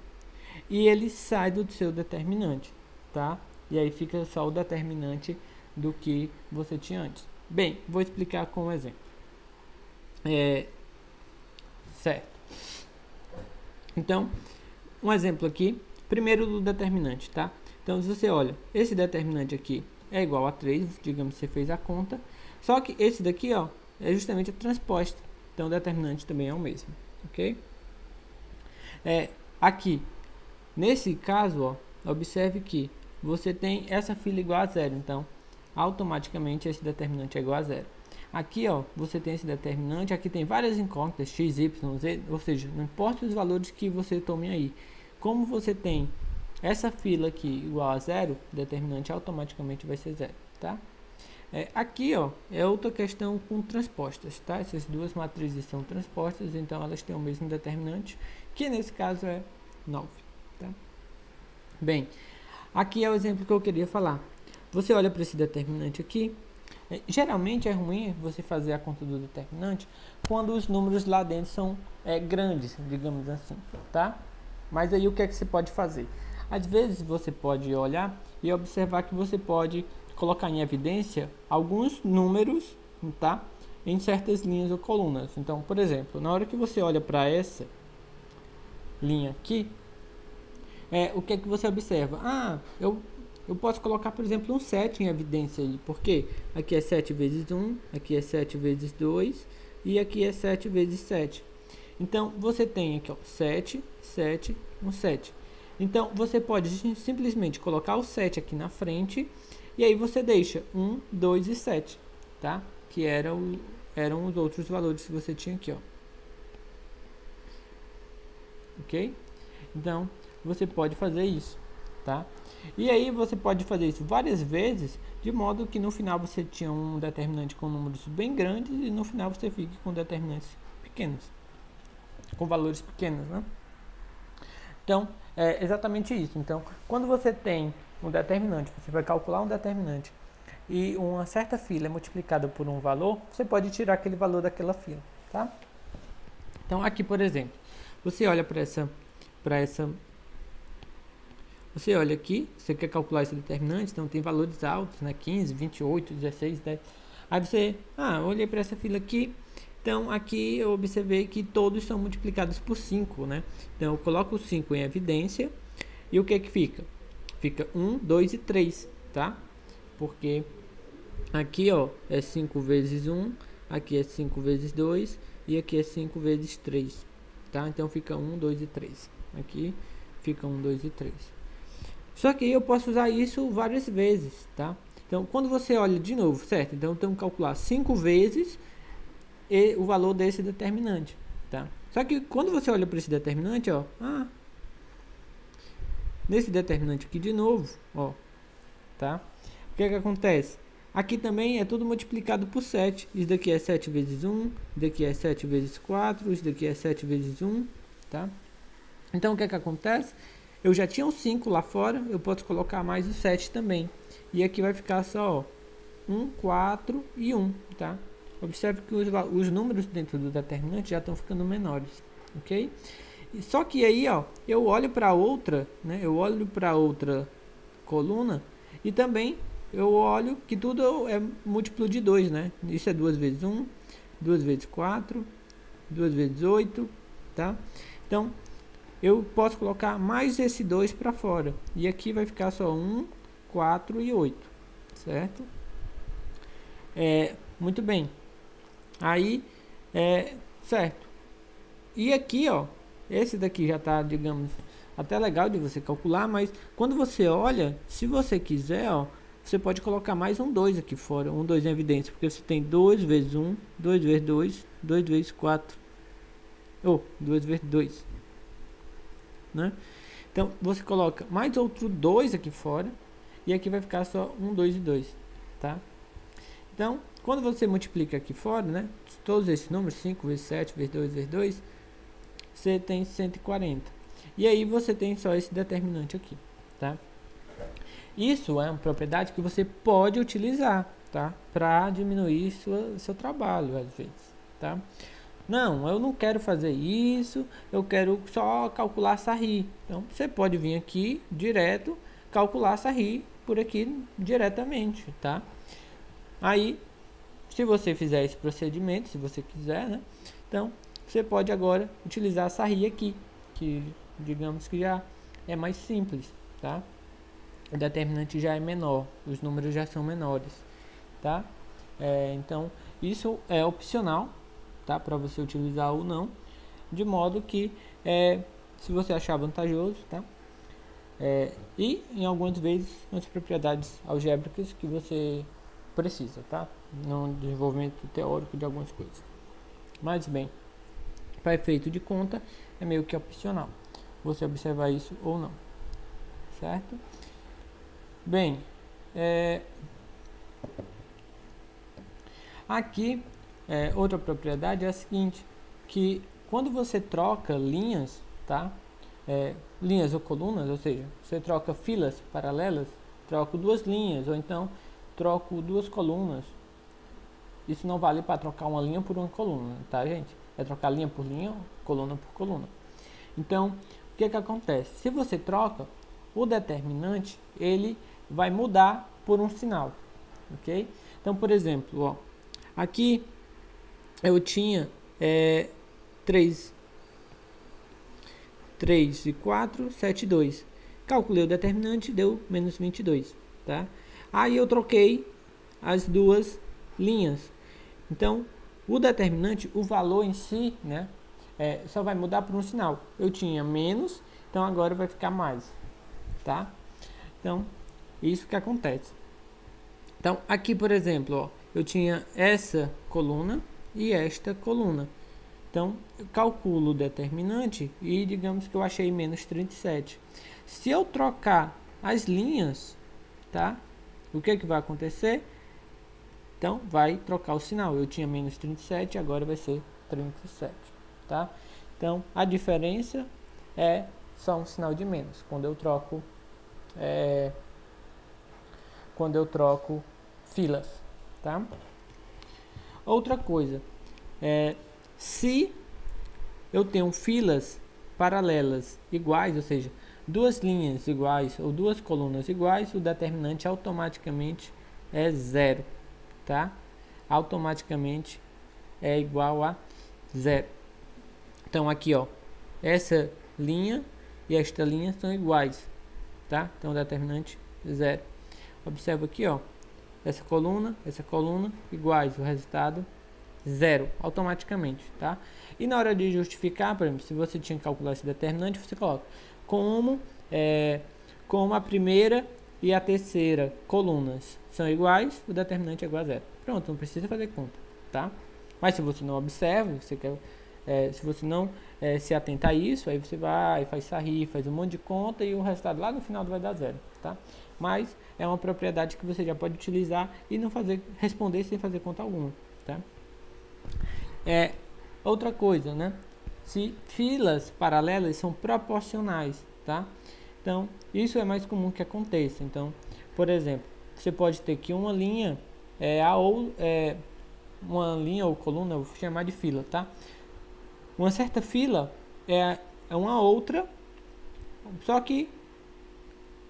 e ele sai do seu determinante, tá? E aí fica só o determinante do que você tinha antes. Bem, vou explicar com um exemplo. Certo. Então, um exemplo aqui, primeiro do determinante, tá? Então, se você olha, esse determinante aqui é igual a 3, digamos que você fez a conta, só que esse daqui, ó, é justamente a transposta. Então, o determinante também é o mesmo, ok? Aqui, nesse caso, ó, observe que você tem essa fila igual a zero, então, automaticamente esse determinante é igual a zero. Aqui, ó, você tem esse determinante, aqui tem várias incógnitas, x, y, z, ou seja, não importa os valores que você tome aí. Como você tem essa fila aqui igual a zero, o determinante automaticamente vai ser zero, tá? Aqui, ó, é outra questão com transpostas, tá? Essas duas matrizes são transpostas, então elas têm o mesmo determinante, que nesse caso é 9, tá? Bem, aqui é o exemplo que eu queria falar. Você olha para esse determinante aqui, geralmente é ruim você fazer a conta do determinante quando os números lá dentro são grandes, digamos assim, tá? Mas aí o que é que você pode fazer? Às vezes você pode olhar e observar que você pode colocar em evidência alguns números, tá? Em certas linhas ou colunas. Então, por exemplo, na hora que você olha para essa linha aqui, o que é que você observa? Eu posso colocar, por exemplo, um 7 em evidência aí, porque aqui é 7 vezes 1, aqui é 7 vezes 2 e aqui é 7 vezes 7. Então, você tem aqui, ó, 7, 7, 1, 7. Então, você pode simplesmente colocar o 7 aqui na frente e aí você deixa 1, 2 e 7, tá? Que eram os outros valores que você tinha aqui, ó. Ok? Então, você pode fazer isso, tá? E aí você pode fazer isso várias vezes, de modo que no final você tinha um determinante com números bem grandes e no final você fique com determinantes pequenos, com valores pequenos, né? Então, é exatamente isso. Então, quando você tem um determinante, você vai calcular um determinante e uma certa fila é multiplicada por um valor, você pode tirar aquele valor daquela fila, tá? Então, aqui, por exemplo, você olha para essa você olha aqui, você quer calcular esse determinante, então tem valores altos, né? 15, 28, 16, 10. Aí você, olhei para essa fila aqui, então aqui eu observei que todos são multiplicados por 5, né? Então eu coloco o 5 em evidência e o que que fica? Fica 1, 2 e 3, tá? Porque aqui, ó, é 5 vezes 1, aqui é 5 vezes 2 e aqui é 5 vezes 3, tá? Então fica 1, 2 e 3. Aqui fica 1, 2 e 3. Só que eu posso usar isso várias vezes, tá? Então, quando você olha de novo, certo? Então, temos que calcular 5 vezes o valor desse determinante, tá? Só que quando você olha para esse determinante, ó, nesse determinante aqui de novo, ó, tá? O que é que acontece? Aqui também é tudo multiplicado por 7. Isso daqui é 7 vezes 1, isso daqui é 7 vezes 4, isso daqui é 7 vezes 1, tá? Então, o que é que acontece? Eu já tinha o 5 lá fora, eu posso colocar mais o 7 também. E aqui vai ficar só, ó, 1, 4 e 1, tá? Observe que os números dentro do determinante já estão ficando menores, ok? Só que aí, ó, eu olho para outra, né? Eu olho para outra coluna e também eu olho que tudo é múltiplo de 2, né? Isso é 2 vezes 1, 2 vezes 4, 2 vezes 8, tá? Então, eu posso colocar mais esse 2 para fora. E aqui vai ficar só 1, 4 e 8, certo? Muito bem. Aí, certo. E aqui, ó, esse daqui já está, digamos, até legal de você calcular, mas quando você olha, se você quiser, ó, você pode colocar mais um 2 aqui fora, um 2 em evidência, porque você tem 2 vezes 1, 2 vezes 2, 2 vezes 4, ou 2 vezes 2. Né? Então, você coloca mais outro 2 aqui fora e aqui vai ficar só 1, 2 e 2, tá? Então, quando você multiplica aqui fora, né, todos esses números, 5 vezes 7 vezes 2 vezes 2, você tem 140. E aí você tem só esse determinante aqui, tá? Isso é uma propriedade que você pode utilizar, tá? Para diminuir seu trabalho, às vezes, tá? Não, eu não quero fazer isso, eu quero só calcular SARI. Então, você pode vir aqui direto, calcular SARI por aqui diretamente, tá? Aí, se você fizer esse procedimento, se você quiser, né? Então, você pode agora utilizar a SARI aqui, que digamos que já é mais simples, tá? O determinante já é menor, os números já são menores, tá? Então, isso é opcional, tá, para você utilizar ou não, de modo que se você achar vantajoso, tá, e em algumas vezes as propriedades algébricas que você precisa, tá, no desenvolvimento teórico de algumas coisas. Mas bem, para efeito de conta é meio que opcional você observar isso ou não, certo? Bem, aqui, outra propriedade é a seguinte, que quando você troca linhas, tá? Linhas ou colunas, ou seja, você troca filas paralelas, troco duas linhas, ou então troco duas colunas. Isso não vale para trocar uma linha por uma coluna, tá, gente? É trocar linha por linha, coluna por coluna. Então, o que acontece? Se você troca, o determinante, ele vai mudar por um sinal, ok? Então, por exemplo, ó, aqui eu tinha 3 e 4, 7 e 2. Calculei o determinante, deu menos 22, tá? Aí eu troquei as duas linhas. Então, o determinante, o valor em si, né, só vai mudar por um sinal. Eu tinha menos, então agora vai ficar mais, tá? Então, isso que acontece. Então, aqui, por exemplo, ó, eu tinha essa coluna e esta coluna. Então, eu calculo o determinante e digamos que eu achei menos 37. Se eu trocar as linhas, tá? O que vai acontecer? Então, vai trocar o sinal. Eu tinha menos 37, agora vai ser 37, tá? Então, a diferença é só um sinal de menos. Quando eu troco filas, tá? Outra coisa, se eu tenho filas paralelas iguais, ou seja, duas linhas iguais ou duas colunas iguais, o determinante automaticamente é zero, tá? Automaticamente é igual a zero. Então aqui, ó, essa linha e esta linha são iguais, tá? Então o determinante é zero. Observa aqui, ó, essa coluna iguais, o resultado zero, automaticamente, tá? E na hora de justificar, por exemplo, se você tinha que calcular esse determinante, você coloca como a primeira e a terceira colunas são iguais, o determinante é igual a zero. Pronto, não precisa fazer conta, tá? Mas se você não observa, você quer, se você não se atenta a isso, aí você vai, faz sarri, faz um monte de conta e o resultado lá no final vai dar zero, tá? Mas é uma propriedade que você já pode utilizar e não responder sem fazer conta alguma, tá? Outra coisa, né? Se filas paralelas são proporcionais, tá? Então, isso é mais comum que aconteça. Então, por exemplo, você pode ter que uma linha uma linha ou coluna, eu vou chamar de fila, tá? Uma certa fila é uma outra, só que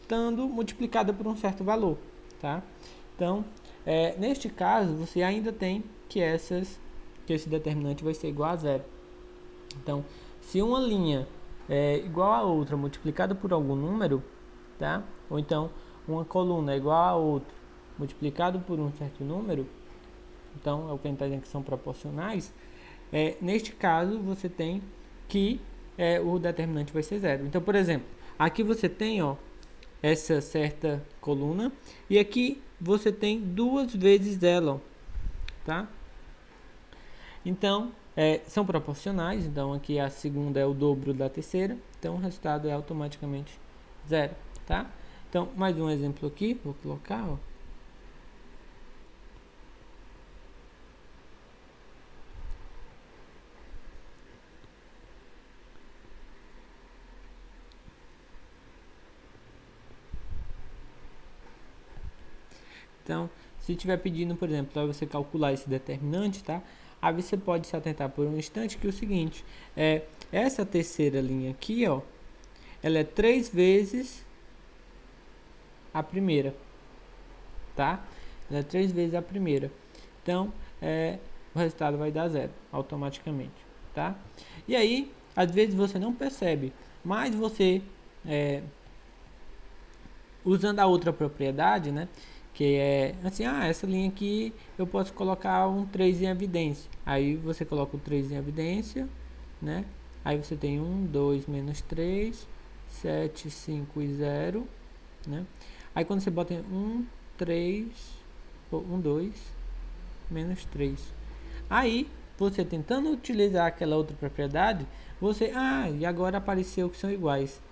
estando multiplicada por um certo valor, tá? Então, neste caso, você ainda tem que esse determinante vai ser igual a zero. Então, se uma linha é igual a outra multiplicada por algum número, tá? Ou então uma coluna é igual a outra multiplicado por um certo número, então é o que a gente está dizendo que são proporcionais. Neste caso, você tem que o determinante vai ser zero. Então, por exemplo, aqui você tem, ó, essa certa coluna e aqui você tem duas vezes ela, ó, tá? Então, são proporcionais, então aqui a segunda é o dobro da terceira, então o resultado é automaticamente zero, tá? Então, mais um exemplo aqui, vou colocar, ó. Então, se estiver pedindo, por exemplo, para você calcular esse determinante, tá? Aí você pode se atentar por um instante que é o seguinte, essa terceira linha aqui, ó, ela é 3 vezes a primeira, tá? Ela é 3 vezes a primeira. Então, o resultado vai dar zero, automaticamente, tá? E aí, às vezes você não percebe, mas você, usando a outra propriedade, né? Que é assim, essa linha aqui eu posso colocar um 3 em evidência. Aí você coloca o 3 em evidência, né? Aí você tem 1, 2, menos 3, 7, 5 e 0, né? Aí quando você bota 1, 3, 1, 2, menos 3. Aí, você tentando utilizar aquela outra propriedade, você, e agora apareceu que são iguais.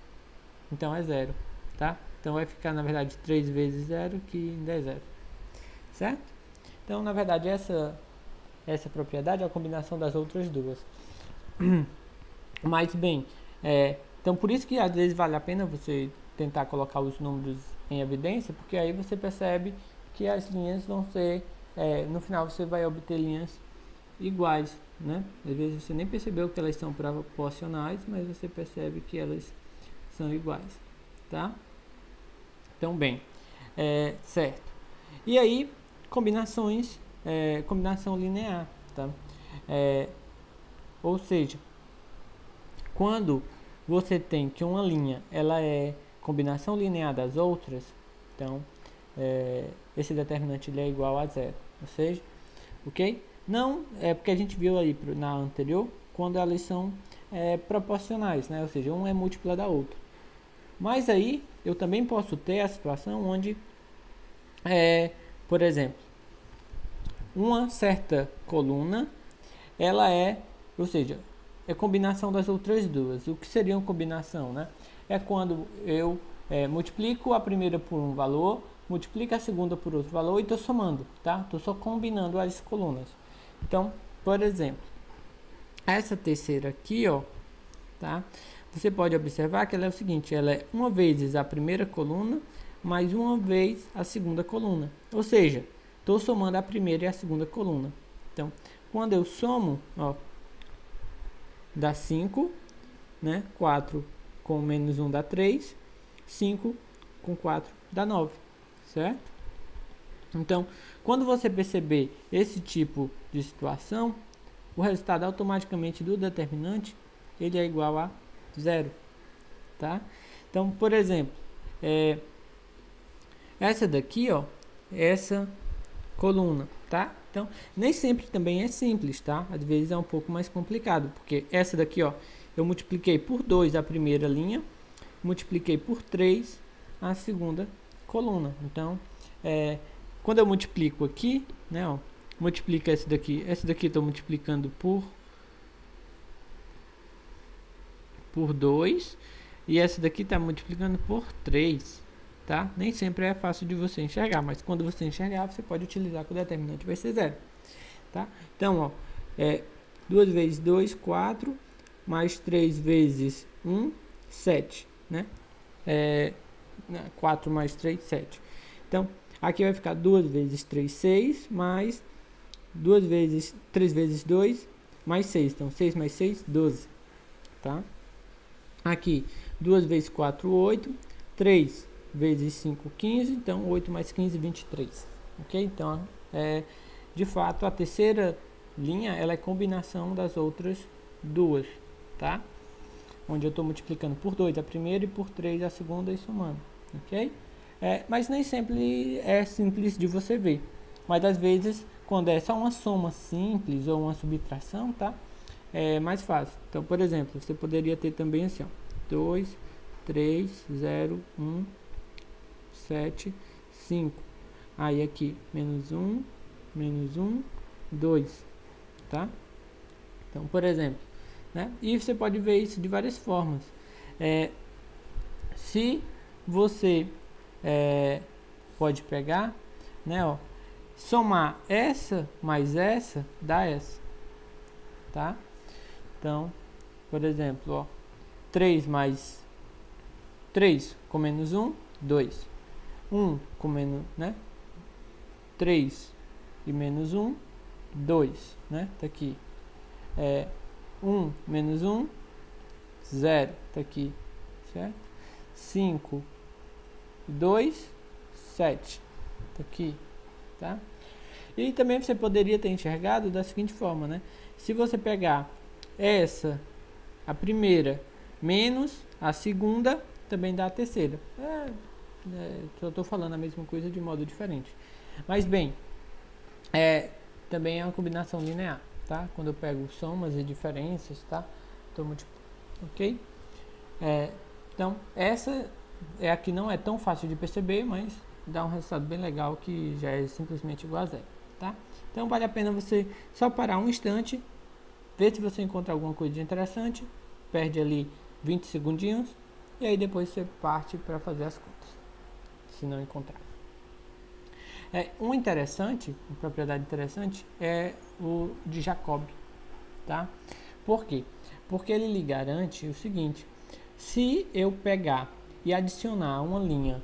Então é zero, tá? Então vai ficar, na verdade, 3 vezes 0, que ainda é 0, certo? Então, na verdade, essa propriedade é a combinação das outras duas. Mas, bem, então por isso que às vezes vale a pena você tentar colocar os números em evidência, porque aí você percebe que as linhas vão ser, no final você vai obter linhas iguais, né? Às vezes você nem percebeu que elas são proporcionais, mas você percebe que elas são iguais, tá? Então, bem, certo. E aí, combinações, combinação linear, tá? Ou seja, quando você tem que uma linha ela é combinação linear das outras, então esse determinante ele é igual a 0, ou seja, ok? Não é porque a gente viu aí na anterior, quando elas são proporcionais, né? Ou seja, uma é múltipla da outra. Mas aí eu também posso ter a situação onde, por exemplo, uma certa coluna, ela ou seja, é combinação das outras duas. O que seria uma combinação, né? É quando eu multiplico a primeira por um valor, multiplico a segunda por outro valor e estou somando, tá? Estou só combinando as colunas. Então, por exemplo, essa terceira aqui, ó, tá? Você pode observar que ela é o seguinte, ela é uma vezes a primeira coluna mais uma vez a segunda coluna. Ou seja, estou somando a primeira e a segunda coluna. Então, quando eu somo, ó, dá 5, né? 4 com menos 1 dá 3, 5 com 4 dá 9, certo? Então, quando você perceber esse tipo de situação, o resultado automaticamente do determinante, ele é igual a 0, tá? Então, por exemplo, essa daqui, ó, essa coluna, tá? Então, nem sempre também é simples, tá? Às vezes é um pouco mais complicado, porque essa daqui, ó, eu multipliquei por 2 a primeira linha, multipliquei por 3 a segunda coluna. Então, quando eu multiplico aqui, né, ó, multiplica essa daqui estou multiplicando por 2, e essa daqui está multiplicando por 3, tá? Nem sempre é fácil de você enxergar, mas quando você enxergar, você pode utilizar que o determinante vai ser 0, tá? Então, ó, 2 vezes 2, 4, mais 3 vezes 1, 7, né? 4 mais 3, 7. Então, aqui vai ficar 2 vezes 3, 6, mais 3 vezes 2, mais 6. Então, 6 mais 6, 12, tá? Aqui, 2 vezes 4, 8, 3 vezes 5, 15, então 8 mais 15, 23, ok? Então, de fato, a terceira linha, ela é combinação das outras duas, tá? Onde eu estou multiplicando por 2 a primeira e por 3 a segunda e somando, ok? Mas nem sempre é simples de você ver, mas às vezes, quando é só uma soma simples ou uma subtração, tá? É mais fácil. Então, por exemplo, você poderia ter também assim, ó, 2, 3, 0, 1, 7, 5. Aí aqui, menos 1, 2, tá? Então, por exemplo, né? E você pode ver isso de várias formas. Se você pode pegar, né, ó, somar essa mais essa, dá essa, tá? Então, por exemplo, ó, 3 mais 3 com menos 1, 2. 1 com menos, né? 3 e menos 1, 2, né? Tá aqui. 1 menos 1, 0, tá aqui, certo? 5, 2, 7, tá aqui, tá? E também você poderia ter enxergado da seguinte forma, né? Se você pegar essa, a primeira, menos a segunda, também dá a terceira. Só estou falando a mesma coisa de modo diferente. Mas bem, também é uma combinação linear, tá? Quando eu pego somas e diferenças, tá? Ok? Então, essa é a que não é tão fácil de perceber, mas dá um resultado bem legal que já é simplesmente igual a 0, tá? Então, vale a pena você só parar um instante, ver se você encontra alguma coisa de interessante, perde ali 20 segundinhos, e aí depois você parte para fazer as contas, se não encontrar. Uma propriedade interessante é o de Jacob, tá? Por quê? Porque ele lhe garante o seguinte: se eu pegar e adicionar uma linha,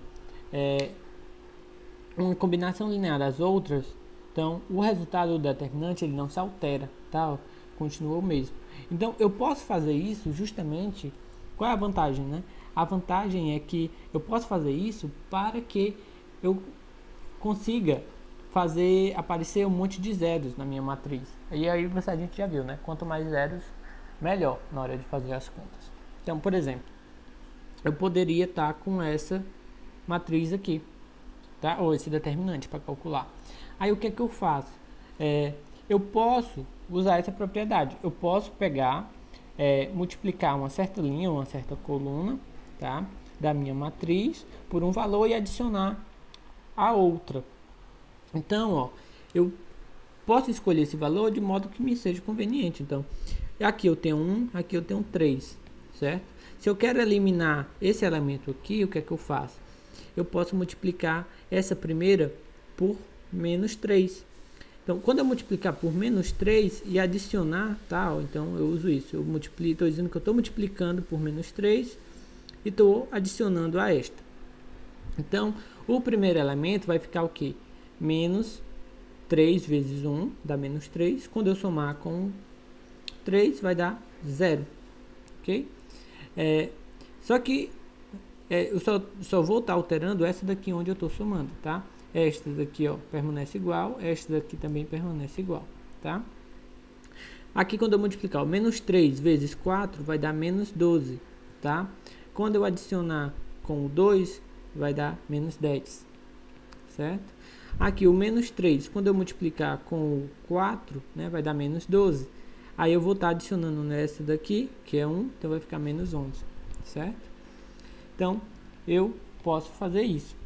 uma combinação linear das outras, então o resultado do determinante ele não se altera, tá? Continua o mesmo. Então eu posso fazer isso justamente. Qual é a vantagem, né? A vantagem é que eu posso fazer isso para que eu consiga fazer aparecer um monte de zeros na minha matriz. E aí a gente já viu, né? Quanto mais zeros, melhor na hora de fazer as contas. Então, por exemplo, eu poderia estar com essa matriz aqui, tá? Ou esse determinante para calcular. Aí o que é que eu faço? Eu posso usar essa propriedade. Eu posso pegar, multiplicar uma certa linha, uma certa coluna, tá? Da minha matriz por um valor e adicionar a outra. Então, ó, eu posso escolher esse valor de modo que me seja conveniente. Então, aqui eu tenho 1, aqui eu tenho 3, certo? Se eu quero eliminar esse elemento aqui, o que é que eu faço? Eu posso multiplicar essa primeira por menos 3. Então, quando eu multiplicar por menos 3 e adicionar, tá? Então, eu uso isso. Eu multiplico, estou dizendo que eu estou multiplicando por menos 3 e estou adicionando a esta. Então, o primeiro elemento vai ficar o quê? Menos 3 vezes 1 dá menos 3. Quando eu somar com 3 vai dar 0. Ok? Só que eu só vou estar alterando essa daqui onde eu estou somando, tá? Esta daqui, ó, permanece igual. Esta daqui também permanece igual, tá? Aqui quando eu multiplicar o menos 3 vezes 4 vai dar menos 12, tá? Quando eu adicionar com o 2 vai dar menos 10, certo? Aqui o menos 3, quando eu multiplicar com o 4, né, vai dar menos 12. Aí eu vou estar adicionando nessa daqui, que é 1, então vai ficar menos 11, certo? Então, eu posso fazer isso.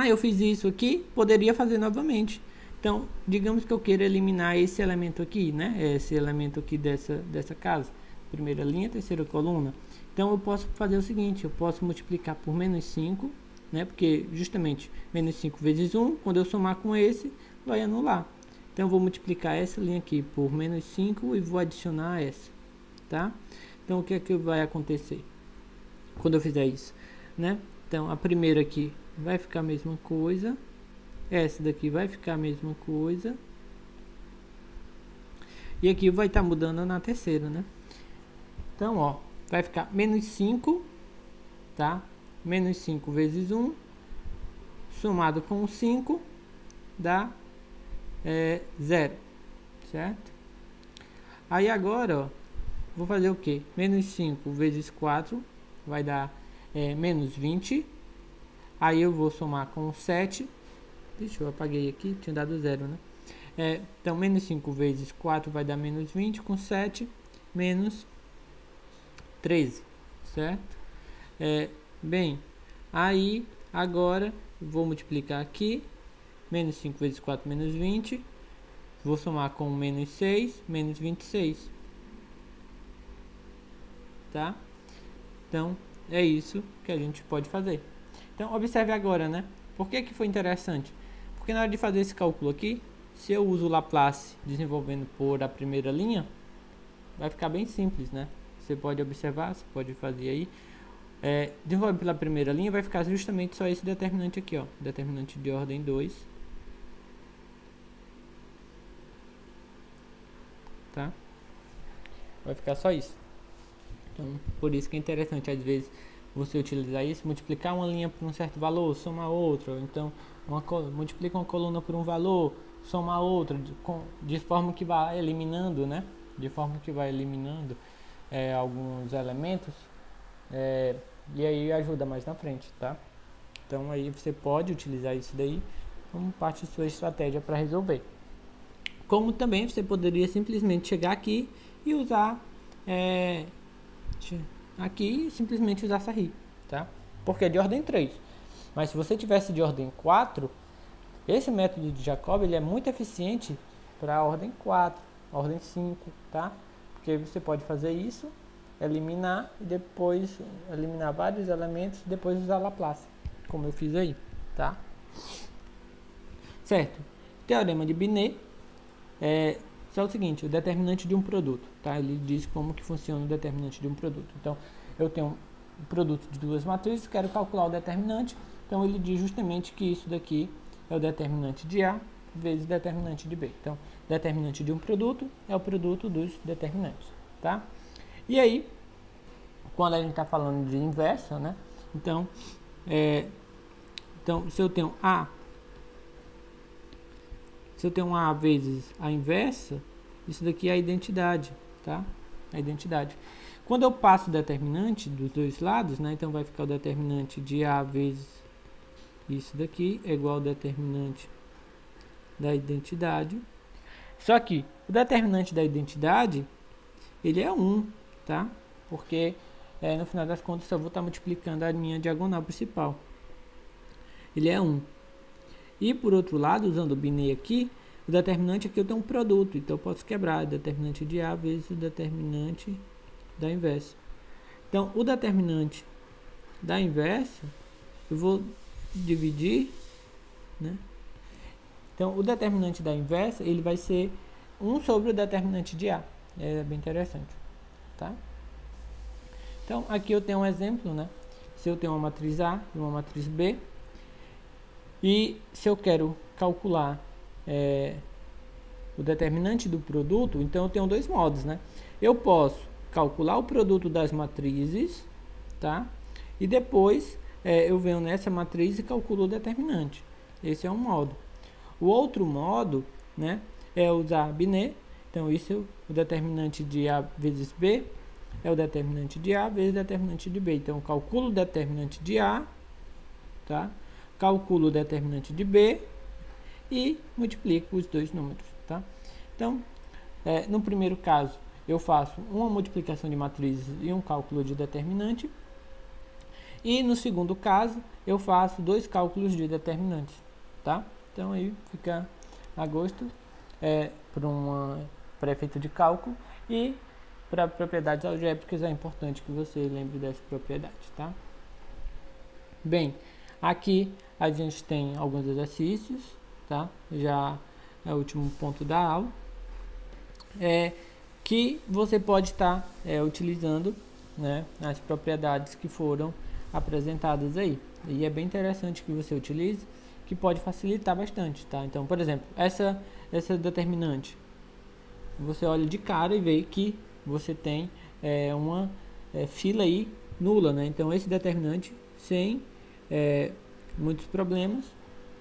Eu fiz isso aqui, poderia fazer novamente. Então, digamos que eu queira eliminar esse elemento aqui, né? Esse elemento aqui dessa casa. Primeira linha, terceira coluna. Então, eu posso fazer o seguinte, eu posso multiplicar por menos 5, né? Porque, justamente, menos 5 vezes 1, quando eu somar com esse, vai anular. Então, eu vou multiplicar essa linha aqui por menos 5 e vou adicionar essa, tá? Então, o que é que vai acontecer quando eu fizer isso, né? Então, a primeira aqui vai ficar a mesma coisa. Essa daqui vai ficar a mesma coisa. E aqui vai estar mudando na terceira, né? Então, ó, vai ficar menos 5, tá? Menos 5 vezes 1, somado com 5, dá 0, certo? Aí agora, ó, vou fazer o que? Menos 5 vezes 4 vai dar menos 20. Aí eu vou somar com 7. Deixa eu apaguei aqui, tinha dado 0, né? Então, menos 5 vezes 4 vai dar menos 20, com 7, menos 13, certo? Bem, aí agora vou multiplicar aqui, menos 5 vezes 4, menos 20, vou somar com menos 6, menos 26, tá? Então, é isso que a gente pode fazer. Então, observe agora, né? Por que que foi interessante? Porque na hora de fazer esse cálculo aqui, se eu uso o Laplace desenvolvendo por a primeira linha, vai ficar bem simples, né? Você pode observar, você pode fazer aí. Desenvolvendo pela primeira linha, vai ficar justamente só esse determinante aqui, ó. Determinante de ordem 2. Tá? Vai ficar só isso. Então, por isso que é interessante, às vezes, você utilizar isso, multiplicar uma linha por um certo valor, somar outra, ou então multiplica uma coluna por um valor, somar outra, de forma que vai eliminando, né? De forma que vai eliminando alguns elementos, e aí ajuda mais na frente, tá? Então aí você pode utilizar isso daí como parte de sua estratégia para resolver. Como também você poderia simplesmente chegar aqui e usar aqui simplesmente usar essa RI, tá? Porque é de ordem 3. Mas se você tivesse de ordem 4, esse método de Jacob ele é muito eficiente para a ordem 4, ordem 5, tá? Porque você pode fazer isso eliminar e depois eliminar vários elementos e depois usar Laplace, como eu fiz aí, tá? Certo. Teorema de Binet é só o seguinte, o determinante de um produto, tá? Ele diz como que funciona o determinante de um produto. Então, eu tenho um produto de duas matrizes, quero calcular o determinante, então ele diz justamente que isso daqui é o determinante de A vezes o determinante de B. Então, determinante de um produto é o produto dos determinantes, tá? E aí, quando a gente está falando de inversa, né? Então, se eu tenho A vezes a inversa, isso daqui é a identidade, tá? A identidade. Quando eu passo o determinante dos dois lados, né? Então vai ficar o determinante de A vezes isso daqui é igual ao determinante da identidade. Só que o determinante da identidade, ele é 1, tá? Porque no final das contas eu vou estar multiplicando a minha diagonal principal. Ele é 1. E por outro lado, usando o Binet aqui, o determinante aqui eu tenho um produto, então eu posso quebrar o determinante de A vezes o determinante da inversa. Então, o determinante da inversa, eu vou dividir, né? Então, o determinante da inversa, ele vai ser 1 sobre o determinante de A. É bem interessante, tá? Então, aqui eu tenho um exemplo, né? Se eu tenho uma matriz A e uma matriz B, e se eu quero calcular o determinante do produto, então eu tenho dois modos, né? Eu posso calcular o produto das matrizes, tá? E depois eu venho nessa matriz e calculo o determinante. Esse é um modo. O outro modo, né, é usar Binet. Então isso, o determinante de A vezes B é o determinante de A vezes o determinante de B. Então eu calculo o determinante de A, tá? Calculo o determinante de B e multiplico os dois números, tá? Então, no primeiro caso, eu faço uma multiplicação de matrizes e um cálculo de determinante. E no segundo caso, eu faço dois cálculos de determinantes, tá? Então aí fica a gosto para efeito de cálculo, e para propriedades algébricas é importante que você lembre dessa propriedade, tá? Bem, aqui a gente tem alguns exercícios, tá? Já é o último ponto da aula, que você pode estar utilizando, né, as propriedades que foram apresentadas aí. E é bem interessante que você utilize, que pode facilitar bastante, tá? Então, por exemplo, essa determinante, você olha de cara e vê que você tem uma fila aí nula, né? Então, esse determinante, sem muitos problemas,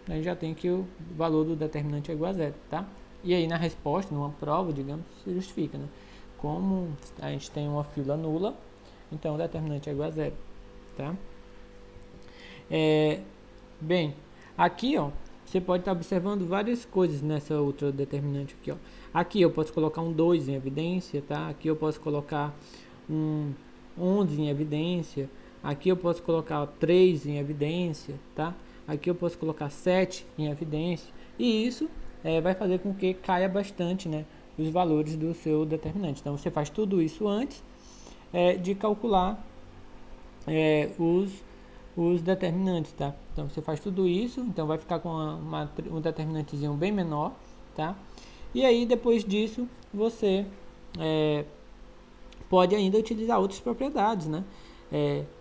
a gente já tem que o valor do determinante é igual a zero, tá? E aí na resposta, numa prova, digamos, se justifica, né? Como a gente tem uma fila nula, então o determinante é igual a zero, tá? Bem, aqui, ó, você pode estar observando várias coisas nessa outra determinante aqui, ó. Aqui eu posso colocar um 2 em evidência, tá? Aqui eu posso colocar um 11 em evidência. Aqui eu posso colocar 3 em evidência, tá? Aqui eu posso colocar 7 em evidência. E isso vai fazer com que caia bastante, né, os valores do seu determinante. Então, você faz tudo isso antes de calcular os determinantes, tá? Então, você faz tudo isso, então vai ficar com um determinantezinho bem menor, tá? E aí, depois disso, você pode ainda utilizar outras propriedades, né?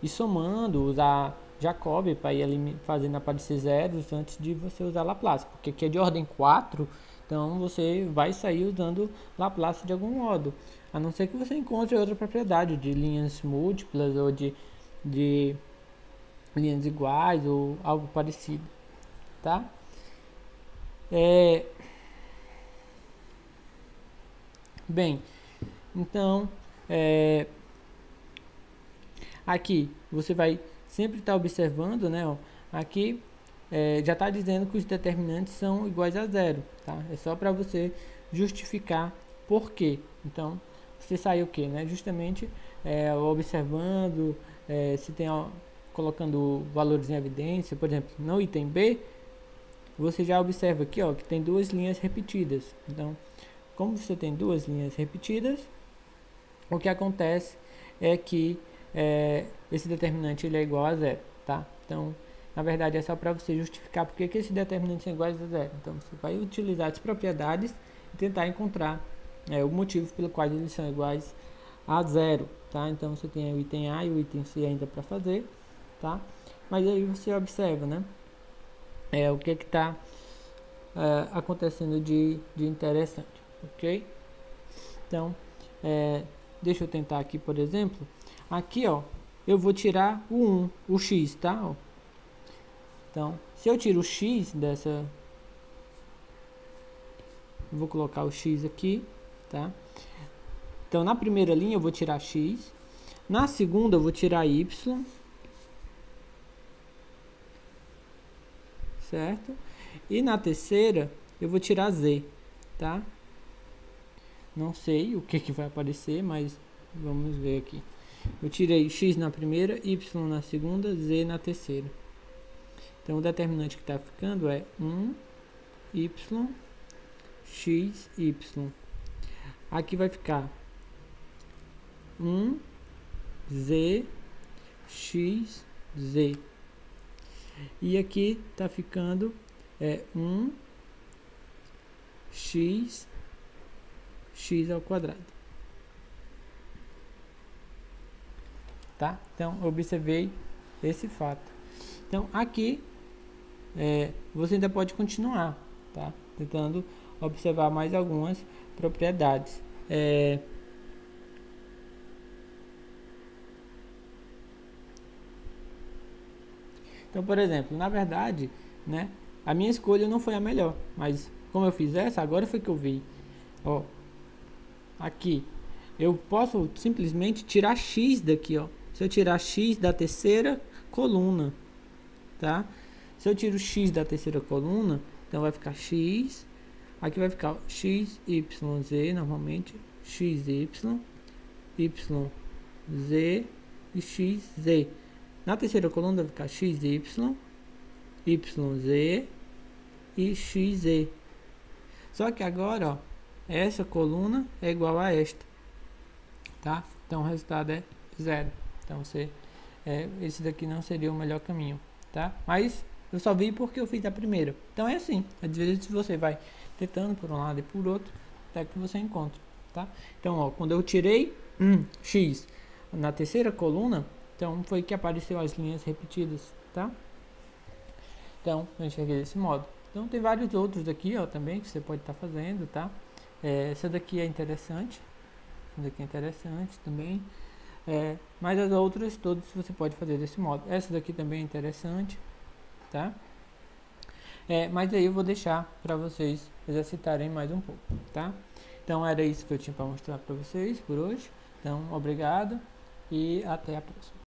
E somando, usar Jacobi para ir fazendo aparecer zeros antes de você usar Laplace, porque aqui é de ordem 4, então você vai sair usando Laplace de algum modo, a não ser que você encontre outra propriedade de linhas múltiplas ou de linhas iguais ou algo parecido, tá? Bem, então aqui você vai sempre estar observando, né? Ó, aqui já está dizendo que os determinantes são iguais a zero, tá? É só para você justificar por quê. Então, você sai o quê, né? Justamente observando, se tem colocando valores em evidência, por exemplo, no item B, você já observa aqui, ó, que tem duas linhas repetidas. Então, como você tem duas linhas repetidas, o que acontece é que esse determinante ele é igual a zero, tá? Então, na verdade, é só para você justificar porque que esses determinantes são iguais a zero. Então, você vai utilizar as propriedades e tentar encontrar o motivo pelo qual eles são iguais a zero, tá? Então, você tem o item A e o item C ainda para fazer, tá? Mas aí você observa, né? O que está acontecendo de interessante, ok? Então, deixa eu tentar aqui, por exemplo. Aqui, ó, eu vou tirar o x, tá? Ó. Então, se eu tiro o x dessa... Vou colocar o x aqui, tá? Então, na primeira linha eu vou tirar x. Na segunda eu vou tirar y. Certo? E na terceira eu vou tirar z, tá? Não sei o que vai aparecer, mas vamos ver aqui. Eu tirei x na primeira, y na segunda, z na terceira. Então o determinante que está ficando é 1, y, x, y. Aqui vai ficar 1, z, x, z. E aqui está ficando 1, x, x ao quadrado. Tá? Então, observei esse fato. Então, aqui, você ainda pode continuar, tá? Tentando observar mais algumas propriedades. Então, por exemplo, na verdade, né, a minha escolha não foi a melhor, mas como eu fiz essa, agora foi que eu vi. Ó, aqui, eu posso simplesmente tirar x daqui, ó. Se eu tirar x da terceira coluna, tá? Se eu tiro x da terceira coluna, então vai ficar x, aqui vai ficar x, y, z, normalmente, x, y, z e x, z. Na terceira coluna vai ficar x, y, z e x, z. Só que agora, ó, essa coluna é igual a esta, tá? Então o resultado é zero. Então esse daqui não seria o melhor caminho, tá? Mas eu só vi porque eu fiz a primeira. Então é assim, às vezes você vai tentando por um lado e por outro, até que você encontra, tá? Então, ó, quando eu tirei x na terceira coluna, então foi que apareceu as linhas repetidas, tá? Então, eu enxerguei desse modo. Então tem vários outros aqui, ó, também que você pode estar fazendo, tá? Essa daqui é interessante. Essa daqui é interessante também. Mas as outras todas você pode fazer desse modo. Essa daqui também é interessante, tá? Mas aí eu vou deixar para vocês exercitarem mais um pouco, tá? Então era isso que eu tinha para mostrar para vocês por hoje. Então, obrigado e até a próxima.